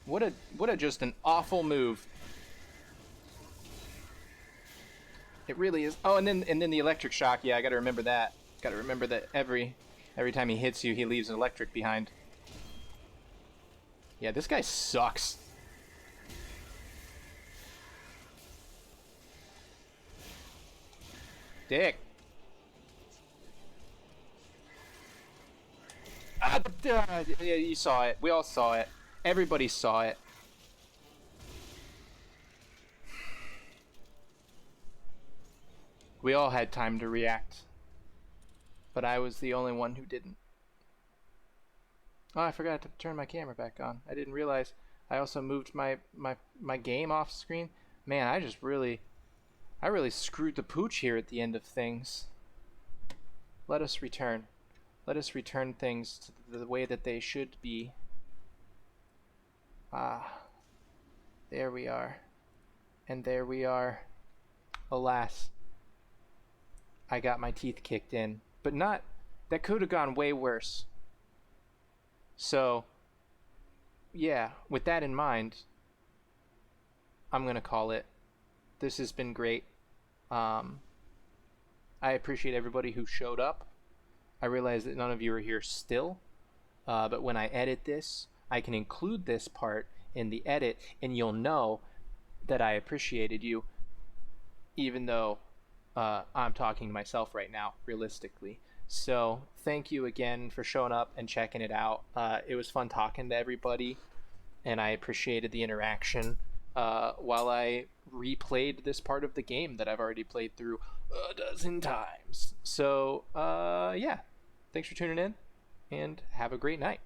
What a just an awful move. It really is. Oh, and then the electric shock. Yeah, I gotta remember that. Gotta remember that every time he hits you, he leaves an electric behind. Yeah, this guy sucks. Dick. Yeah, you saw it. We all saw it. Everybody saw it. We all had time to react. But I was the only one who didn't. Oh, I forgot to turn my camera back on. I didn't realize I also moved my game off screen. Man, I really screwed the pooch here at the end of things. let us return. Let us return things to the way that they should be. Ah, there we are. And there we are. Alas, I got my teeth kicked in. But not, that could have gone way worse. So, yeah, with that in mind, I'm going to call it. This has been great. I appreciate everybody who showed up. I realize that none of you are here still, but when I edit this, I can include this part in the edit, and you'll know that I appreciated you, even though I'm talking to myself right now, realistically. So thank you again for showing up and checking it out. It was fun talking to everybody, and I appreciated the interaction while I replayed this part of the game that I've already played through a dozen times. So, yeah. Thanks for tuning in, and have a great night.